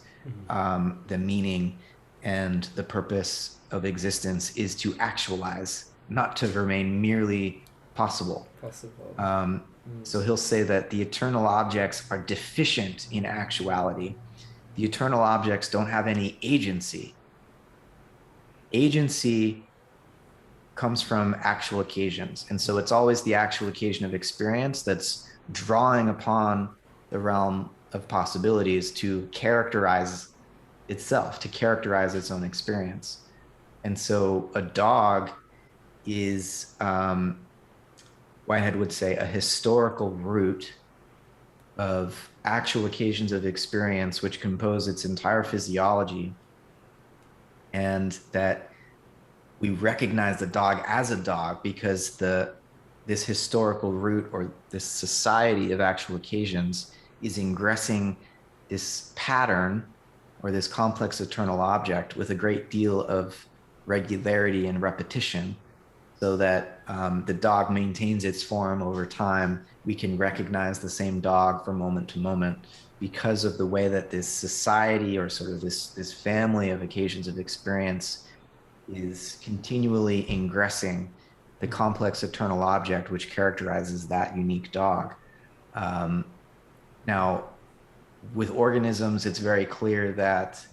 S2: Mm,
S1: The meaning and the purpose of existence is to actualize, not to remain merely possible.
S2: possible.
S1: Um,
S2: Mm,
S1: so he'll say that the eternal objects are deficient in actuality. The eternal objects don't have any agency. Agency comes from actual occasions. And so it's always the actual occasion of experience that's drawing upon the realm of possibilities to characterize itself, to characterize its own experience. And so a dog is, Whitehead would say, a historical root of actual occasions of experience which compose its entire physiology, and that we recognize the dog as a dog because this historical root, or this society of actual occasions, is ingressing this pattern or this complex eternal object with a great deal of regularity and repetition, so that the dog maintains its form over time. We can recognize the same dog from moment to moment because of the way that this society, or sort of this family of occasions of experience, is continually ingressing the
S2: mm,
S1: complex eternal object which characterizes that unique dog. Um, Now, with organisms, it's very clear that,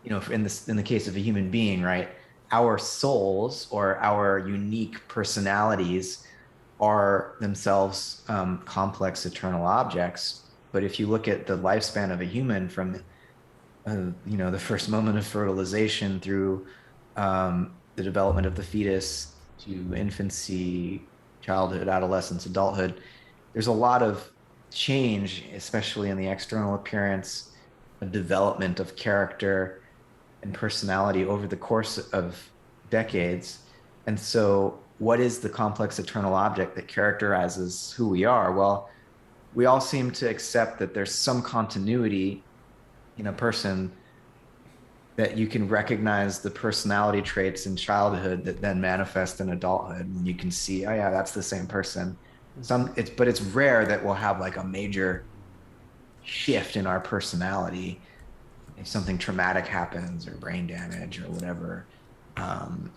S1: in the case of a human being, right, our souls or our unique personalities are themselves complex eternal objects. But if you look at the lifespan of a human from the first moment of fertilization through the development of the fetus to infancy, childhood, adolescence, adulthood, there's a lot of change, especially in the external appearance, a development of character and personality over the course of decades. And so, what is the complex eternal object that characterizes who we are? Well, we all seem to accept that there's some continuity in a person, that you can recognize the personality traits in childhood that then manifest in adulthood, and you can see, oh yeah, that's the same person. But it's rare that we'll have like a major shift in our personality if something traumatic happens or brain damage or whatever,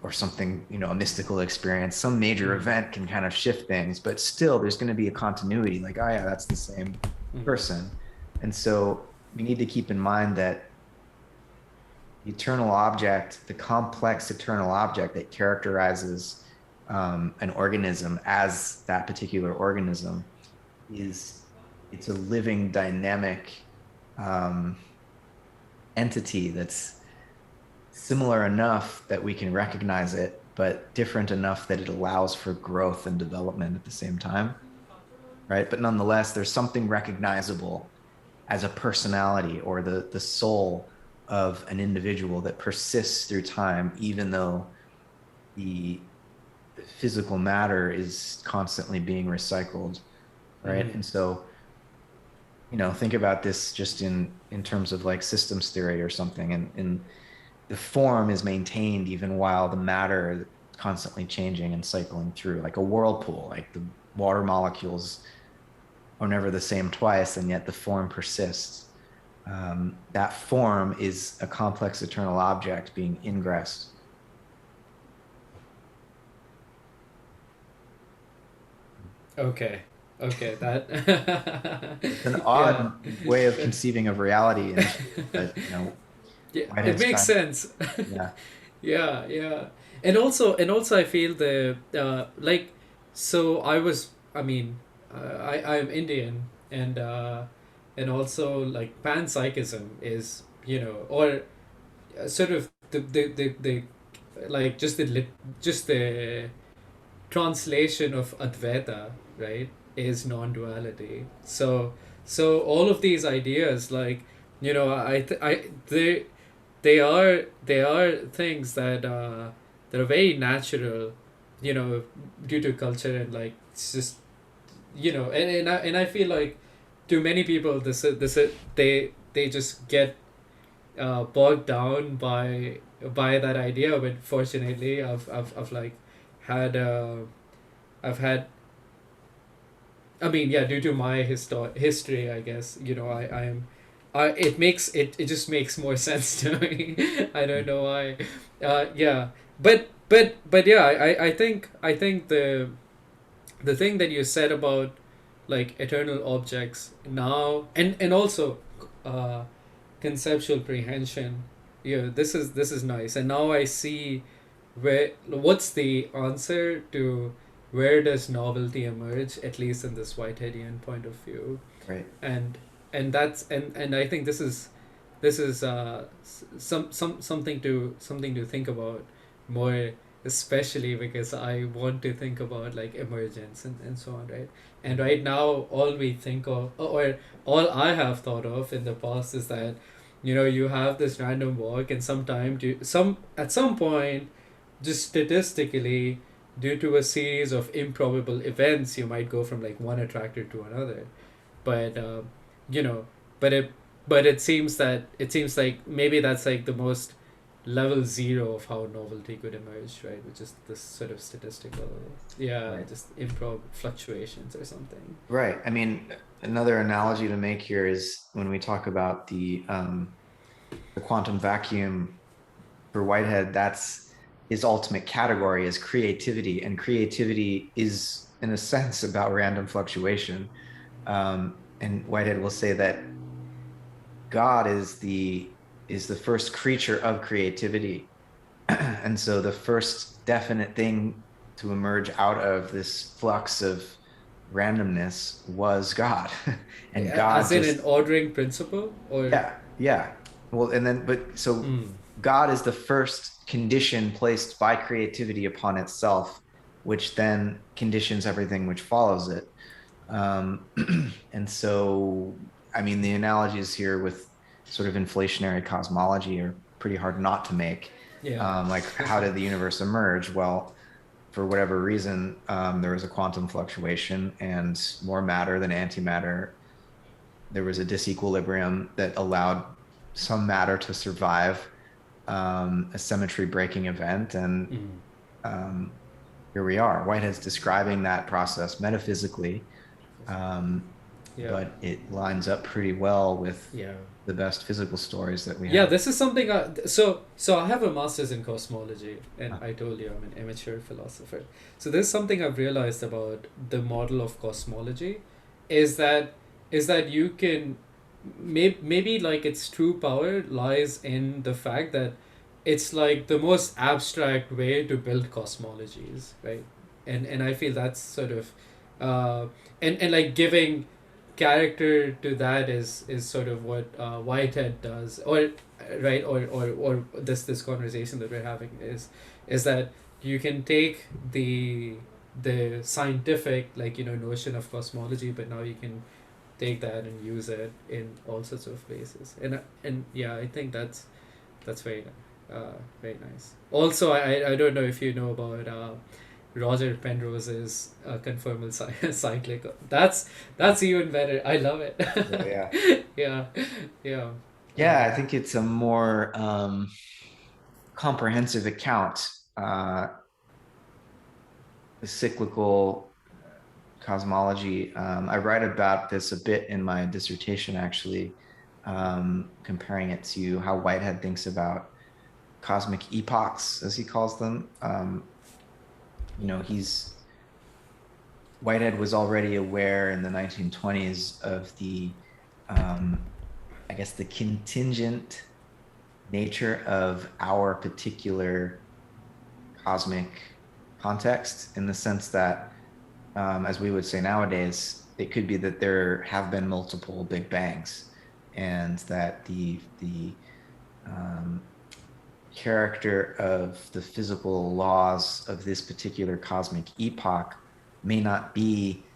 S1: or something, a mystical experience, some major event can kind of shift things, but still there's going to be a continuity, like, oh yeah, that's the same person. And so we need to keep in mind that the eternal object, the complex eternal object that characterizes an organism as that particular organism, it's a living, dynamic entity that's similar enough that we can recognize it, but different enough that it allows for growth and development at the same time, right? But nonetheless, there's something recognizable as a personality or the soul of an individual that persists through time, even though the physical matter is constantly being recycled, right? And so, think about this just in terms of like systems theory or something, and the form is maintained even while the matter is constantly changing and cycling through, like a whirlpool. Like the water molecules are never the same twice, and yet the form persists. That form is a complex eternal object being ingressed.
S2: Okay. Okay, that.
S1: It's an
S2: Yeah.
S1: odd way of conceiving of reality, but
S2: Yeah, it
S1: Whitehead's
S2: makes
S1: trying.
S2: sense.
S1: Yeah,
S2: Yeah, yeah. And also I feel the like, so I mean, I'm Indian, and also like panpsychism is, or sort of the like just the translation of Advaita, right, is non-duality. So all of these ideas, like, they are things that are very natural, due to culture, and like it's just, and I feel like to many people they just get bogged down by that idea. But fortunately, I've like had I've had I mean, yeah, due to my history, I guess, it just makes more sense to me. I don't know why. Yeah, but yeah, I think the thing that you said about like eternal objects now, and also uh conceptual apprehension, this is nice. And now I see what's the answer to where does novelty emerge, at least in this Whiteheadian point of view.
S1: right.
S2: And I think this is something to think about more, especially because I want to think about like emergence and so on, right? And right now, all we think of, or all I have thought of in the past, is that you have this random walk, and at some point, just statistically, due to a series of improbable events, you might go from like one attractor to another. But you know but it seems like maybe that's like the most level zero of how novelty could emerge, right? Which is this sort of statistical, yeah,
S1: Right.
S2: just improv fluctuations or something.
S1: Right. I mean, another analogy to make here is when we talk about the quantum vacuum for Whitehead, that's his ultimate category is creativity, and creativity is, in a sense, about random fluctuation. And Whitehead will say that God is the first creature of creativity, And so the first definite thing to emerge out of this flux of randomness was God. And God
S2: As in an
S1: just,
S2: ordering principle, or
S1: yeah, yeah. Well, and then, but so
S2: mm,
S1: God is the first condition placed by creativity upon itself, which then conditions everything which follows it. Um, and so, I mean, the analogies here with sort of inflationary cosmology are pretty hard not to make.
S2: yeah,
S1: Like,
S2: for
S1: how
S2: sure.
S1: did the universe emerge? Well, for whatever reason, there was a quantum fluctuation and more matter than antimatter. There was a disequilibrium that allowed some matter to survive a symmetry breaking event. And
S2: Mm,
S1: um, here we are. Whitehead's describing that process metaphysically, um,
S2: yeah,
S1: but it lines up pretty well with
S2: yeah.
S1: the best physical stories that we
S2: Yeah,
S1: have.
S2: this is something so I have a master's in cosmology, and I told you I'm an amateur philosopher. So this is something I've realized about the model of cosmology, is that you can maybe like its true power lies in the fact that it's like the most abstract way to build cosmologies, right? And I feel that's sort of and like giving character to that is sort of what Whitehead does, or right, or this conversation that we're having is that you can take the scientific, like, notion of cosmology, but now you can take that and use it in all sorts of places, and yeah, I think that's very nice. Also, I don't know if you know about Roger Penrose's conformal cyclic. That's even better. I love it.
S1: Yeah, yeah.
S2: Yeah, yeah,
S1: Yeah, I think it's a more comprehensive account. The cyclical cosmology. I write about this a bit in my dissertation, actually, comparing it to how Whitehead thinks about cosmic epochs, as he calls them. He's Whitehead was already aware in the 1920s of the, um, I guess, the contingent nature of our particular cosmic context, in the sense that, as we would say nowadays, it could be that there have been multiple Big Bangs, and that the um, character of the physical laws of this particular cosmic epoch may not be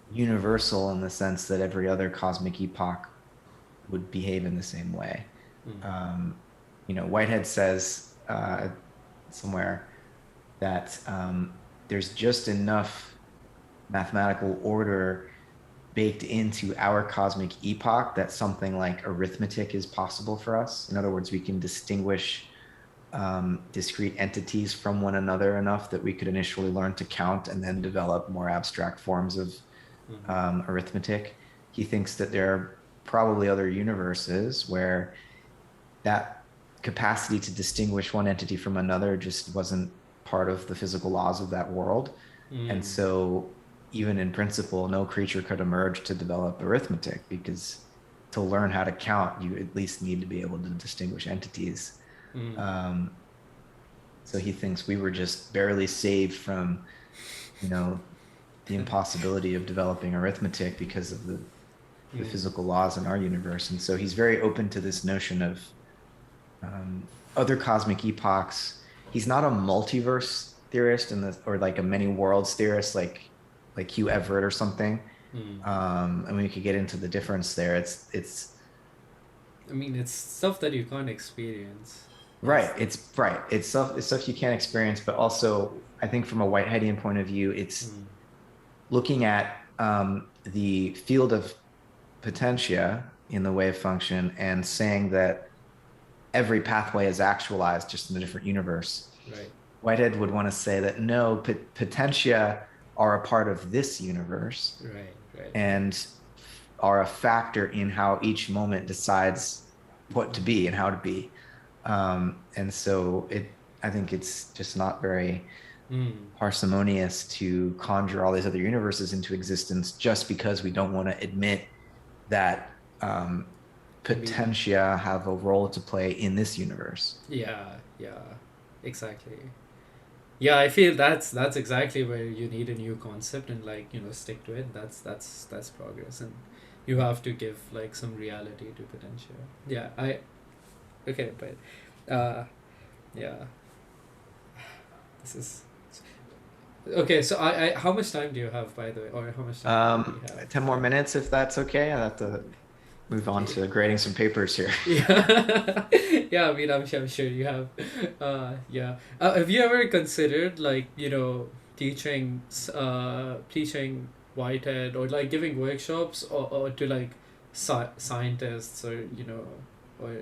S1: universal in the sense that every other cosmic epoch would behave in the same way.
S2: mm,
S1: Um, Whitehead says somewhere that there's just enough mathematical order baked into our cosmic epoch that something like arithmetic is possible for us. In other words, we can distinguish discrete entities from one another enough that we could initially learn to count and then develop more abstract forms of
S2: mm,
S1: arithmetic. He thinks that there are probably other universes where that capacity to distinguish one entity from another just wasn't part of the physical laws of that world. And
S2: mm,
S1: so, even in principle, no creature could emerge to develop arithmetic, because to learn how to count, you at least need to be able to distinguish entities.
S2: mm,
S1: Um, so he thinks we were just barely saved from, you know, the impossibility of developing arithmetic because of the
S2: mm,
S1: physical laws in our universe. And so he's very open to this notion of other cosmic epochs. He's not a multiverse theorist or like a many worlds theorist, like Hugh Everett or something.
S2: mm.
S1: And we could get into the difference there. It's
S2: I mean, it's stuff that you can't experience.
S1: right.
S2: That's the
S1: It's stuff you can't experience, but also I think from a Whiteheadian point of view, it's
S2: mm,
S1: looking at the field of potentia in the wave function and saying that every pathway is actualized just in a different universe.
S2: right,
S1: Whitehead would want to say that no, potentia are a part of this universe
S2: right, right.
S1: and are a factor in how each moment decides what to be and how to be. And so I think it's just not very
S2: Mm.
S1: parsimonious to conjure all these other universes into existence just because we don't want to admit that
S2: I mean,
S1: potentia have a role to play in this universe.
S2: yeah, yeah. exactly. Yeah, I feel that's exactly where you need a new concept and like stick to it. That's progress, and you have to give like some reality to potential. Yeah, I okay, but yeah, this is okay. So I how much time do you have, by the way, or how much time do we have?
S1: 10 more minutes if that's okay. I have to move on to grading some papers here.
S2: Yeah, yeah. I mean, I'm sure you have. Yeah. Have you ever considered like teaching Whitehead or like giving workshops or to like scientists or or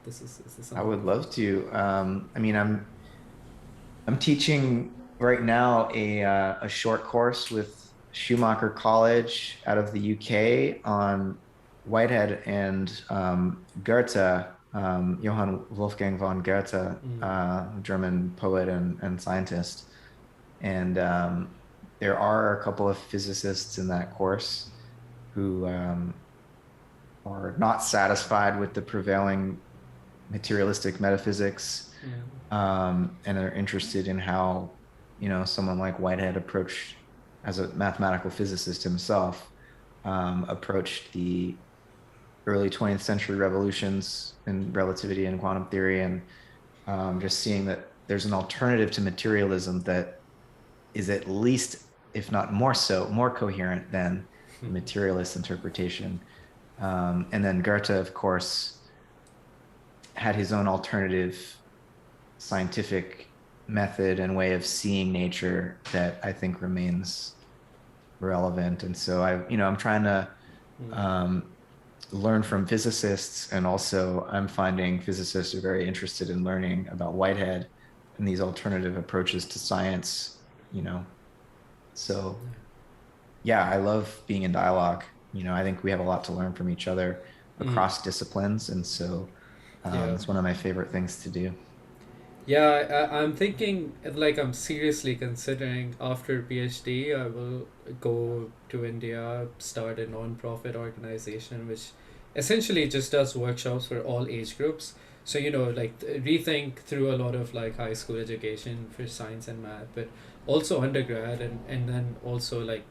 S2: is this
S1: I
S2: something
S1: would
S2: you've
S1: love to. I mean, I'm teaching right now a short course with Schumacher College out of the UK on Whitehead and Goethe, Johann Wolfgang von Goethe,
S2: mm,
S1: German poet and scientist. And there are a couple of physicists in that course who are not satisfied with the prevailing materialistic metaphysics,
S2: mm,
S1: and are interested in how, someone like Whitehead approached, as a mathematical physicist himself, approached the early 20th century revolutions in relativity and quantum theory, and just seeing that there's an alternative to materialism that is at least, if not more so, more coherent than the materialist interpretation. And then Goethe, of course, had his own alternative scientific method and way of seeing nature that I think remains relevant. And so I'm trying to
S2: mm.
S1: um, learn from physicists, and also I'm finding physicists are very interested in learning about Whitehead and these alternative approaches to science. You know, so yeah, I love being in dialogue. I think we have a lot to learn from each other
S2: Mm,
S1: across disciplines, and so
S2: yeah.
S1: it's one of my favorite things to do.
S2: Yeah, I'm thinking like I'm seriously considering after PhD I will go to India, start a non-profit organization which essentially just does workshops for all age groups. So like rethink through a lot of like high school education for science and math, but also undergrad and then also like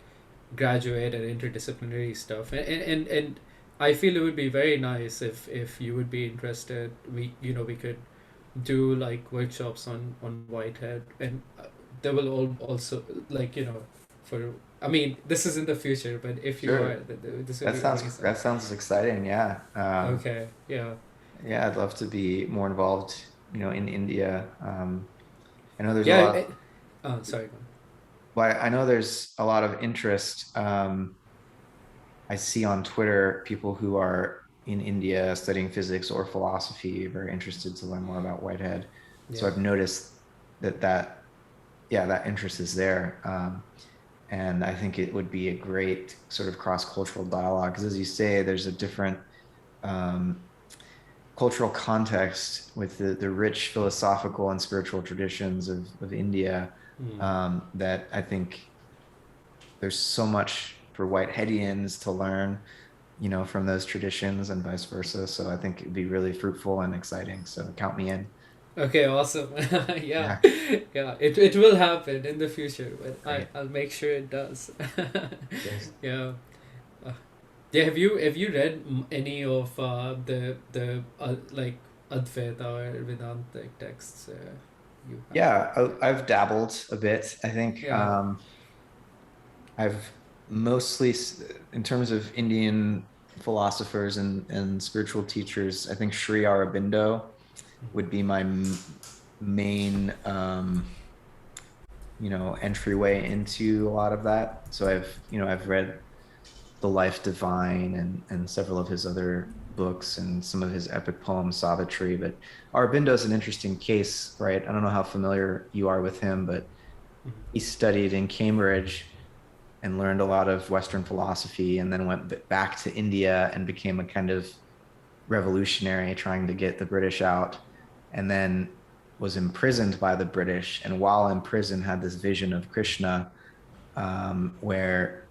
S2: graduate and interdisciplinary stuff. And I feel it would be very nice if you would be interested. We could do like workshops on Whitehead, and they will all also like for I mean this is in the future, but if you are
S1: Sure.
S2: this would
S1: That
S2: be
S1: sounds
S2: amazing.
S1: that sounds exciting. Yeah.
S2: Okay, yeah,
S1: Yeah, I'd love to be more involved, in India. I know there's a
S2: yeah.
S1: lot of,
S2: Oh, sorry, go
S1: well, I know there's a lot of interest. I see on Twitter people who are in India studying physics or philosophy, very interested to learn more about Whitehead.
S2: on.
S1: So
S2: Yeah.
S1: I've noticed yeah, that interest is there. And I think it would be a great sort of cross-cultural dialogue because, as you say, there's a different um, cultural context with the rich philosophical and spiritual traditions of India,
S2: Mm.
S1: that I think there's so much for Whiteheadians to learn, from those traditions and vice versa. So I think it'd be really fruitful and exciting. So count me in.
S2: Okay, awesome. Yeah,
S1: Yeah,
S2: yeah. It will happen in the future, but
S1: great.
S2: I'll make sure it does.
S1: Cheers.
S2: Yeah. Uh, yeah. Have you read any of the like Advaita or Vedantic texts? You have.
S1: Yeah, I've dabbled a bit. I think
S2: Yeah.
S1: I've mostly, in terms of Indian philosophers and spiritual teachers, I think Sri Aurobindo would be my main, entryway into a lot of that. So I've read The Life Divine and several of his other books and some of his epic poems, Savitri. But Aurobindo is an interesting case, right? I don't know how familiar you are with him, but he studied in Cambridge and learned a lot of Western philosophy, and then went back to India and became a kind of revolutionary trying to get the British out, and then was imprisoned by the British. And while in prison, had this vision of Krishna, where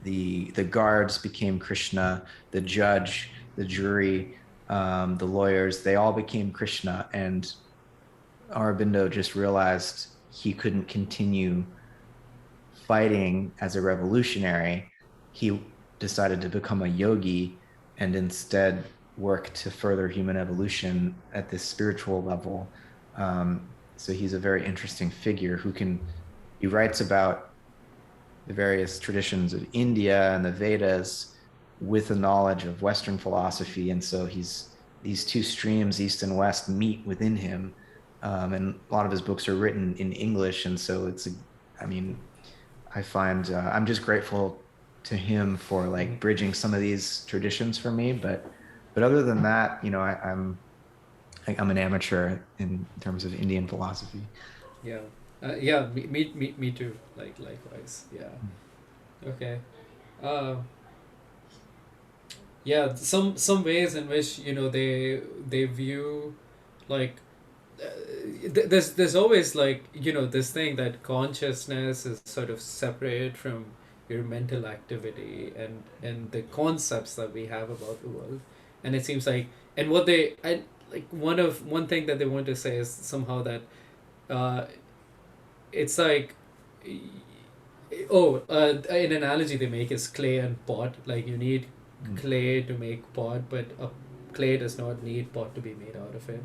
S1: the guards became Krishna, the judge, the jury, the lawyers, they all became Krishna, and Aurobindo just realized he couldn't continue fighting as a revolutionary. He decided to become a yogi and instead work to further human evolution at this spiritual level. So he's a very interesting figure he writes about the various traditions of India and the Vedas with a knowledge of Western philosophy. And so these two streams, East and West, meet within him. And a lot of his books are written in English. And so I mean, I find I'm just grateful to him for
S2: Mhm.
S1: like bridging some of these traditions for me. But other than that, I'm an amateur in terms of Indian philosophy.
S2: Yeah. Yeah. Me too. Like likewise. Yeah. Okay. Uh, yeah. Some ways in which they view like there's always like this thing that consciousness is sort of separate from your mental activity and the concepts that we have about the world, and it seems like and what they I like one thing that they want to say is somehow that uh, it's like an analogy they make is clay and pot. Like you need
S1: Mm.
S2: clay to make pot, but clay does not need pot to be made out of it.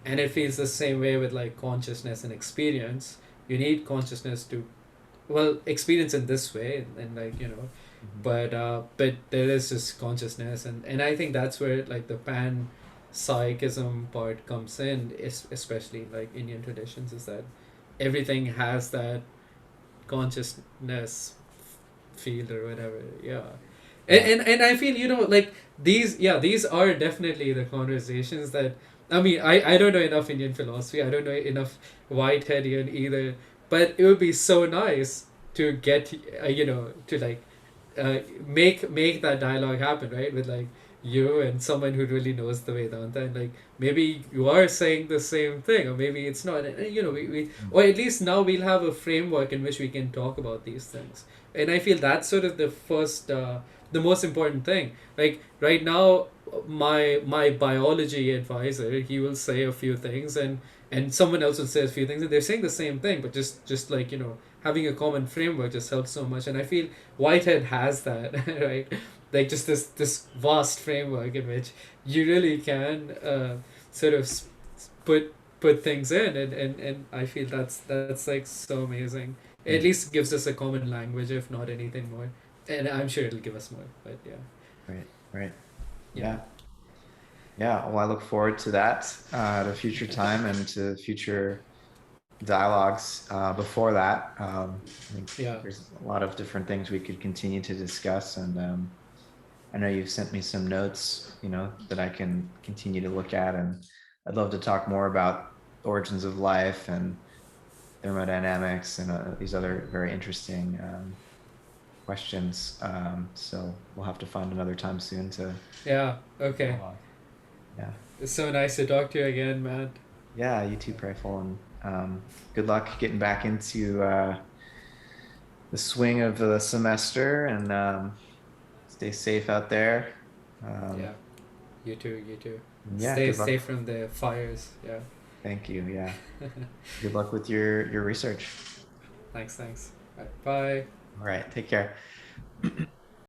S2: And it feels the same way with like consciousness and experience. You need consciousness to experience in this way, and like
S1: Mhm.
S2: but there is just consciousness, and I think that's where like the pan psychism part comes in, especially like Indian traditions, is that everything has that consciousness field or whatever. Yeah. and,
S1: Yeah.
S2: and and I feel like these are definitely the conversations that I mean I don't know enough Indian philosophy. I don't know enough Whiteheadian either, but it would be so nice to get to like make that dialogue happen, right, with like you and someone who really knows the Vedanta, and like maybe you are saying the same thing, or maybe it's not. And, we
S1: Mm.
S2: or at least now we'll have a framework in which we can talk about these things, and I feel that's sort of the first the most important thing. Like right now, my biology advisor, he will say a few things, and someone else will say a few things, and they're saying the same thing, but just like having a common framework just helps so much. And I feel Whitehead has that, right? Like just this vast framework in which you really can sort of put things in, and I feel that's like so amazing. It at
S1: Mm.
S2: least gives us a common language, if not anything more, and I'm sure it'll give us more. But yeah,
S1: Right. Right.
S2: yeah,
S1: Yeah. Yeah. Well, I look forward to that at a future time and to future dialogues before that. I think
S2: yeah.
S1: there's a lot of different things we could continue to discuss. And I know you've sent me some notes, that I can continue to look at. And I'd love to talk more about origins of life and thermodynamics and these other very interesting questions. So we'll have to find another time soon to
S2: Yeah. Okay.
S1: dialogue. Yeah.
S2: It's so nice to talk to you again, man.
S1: Yeah, you too, Prayful, and good luck getting back into the swing of the semester, and stay safe out there.
S2: Yeah.
S1: Um,
S2: You too. You too.
S1: yeah,
S2: Stay
S1: good luck.
S2: safe from the fires. Yeah.
S1: Thank you. Yeah, good luck with your research.
S2: Thanks. Thanks. All right, bye.
S1: All right, take care.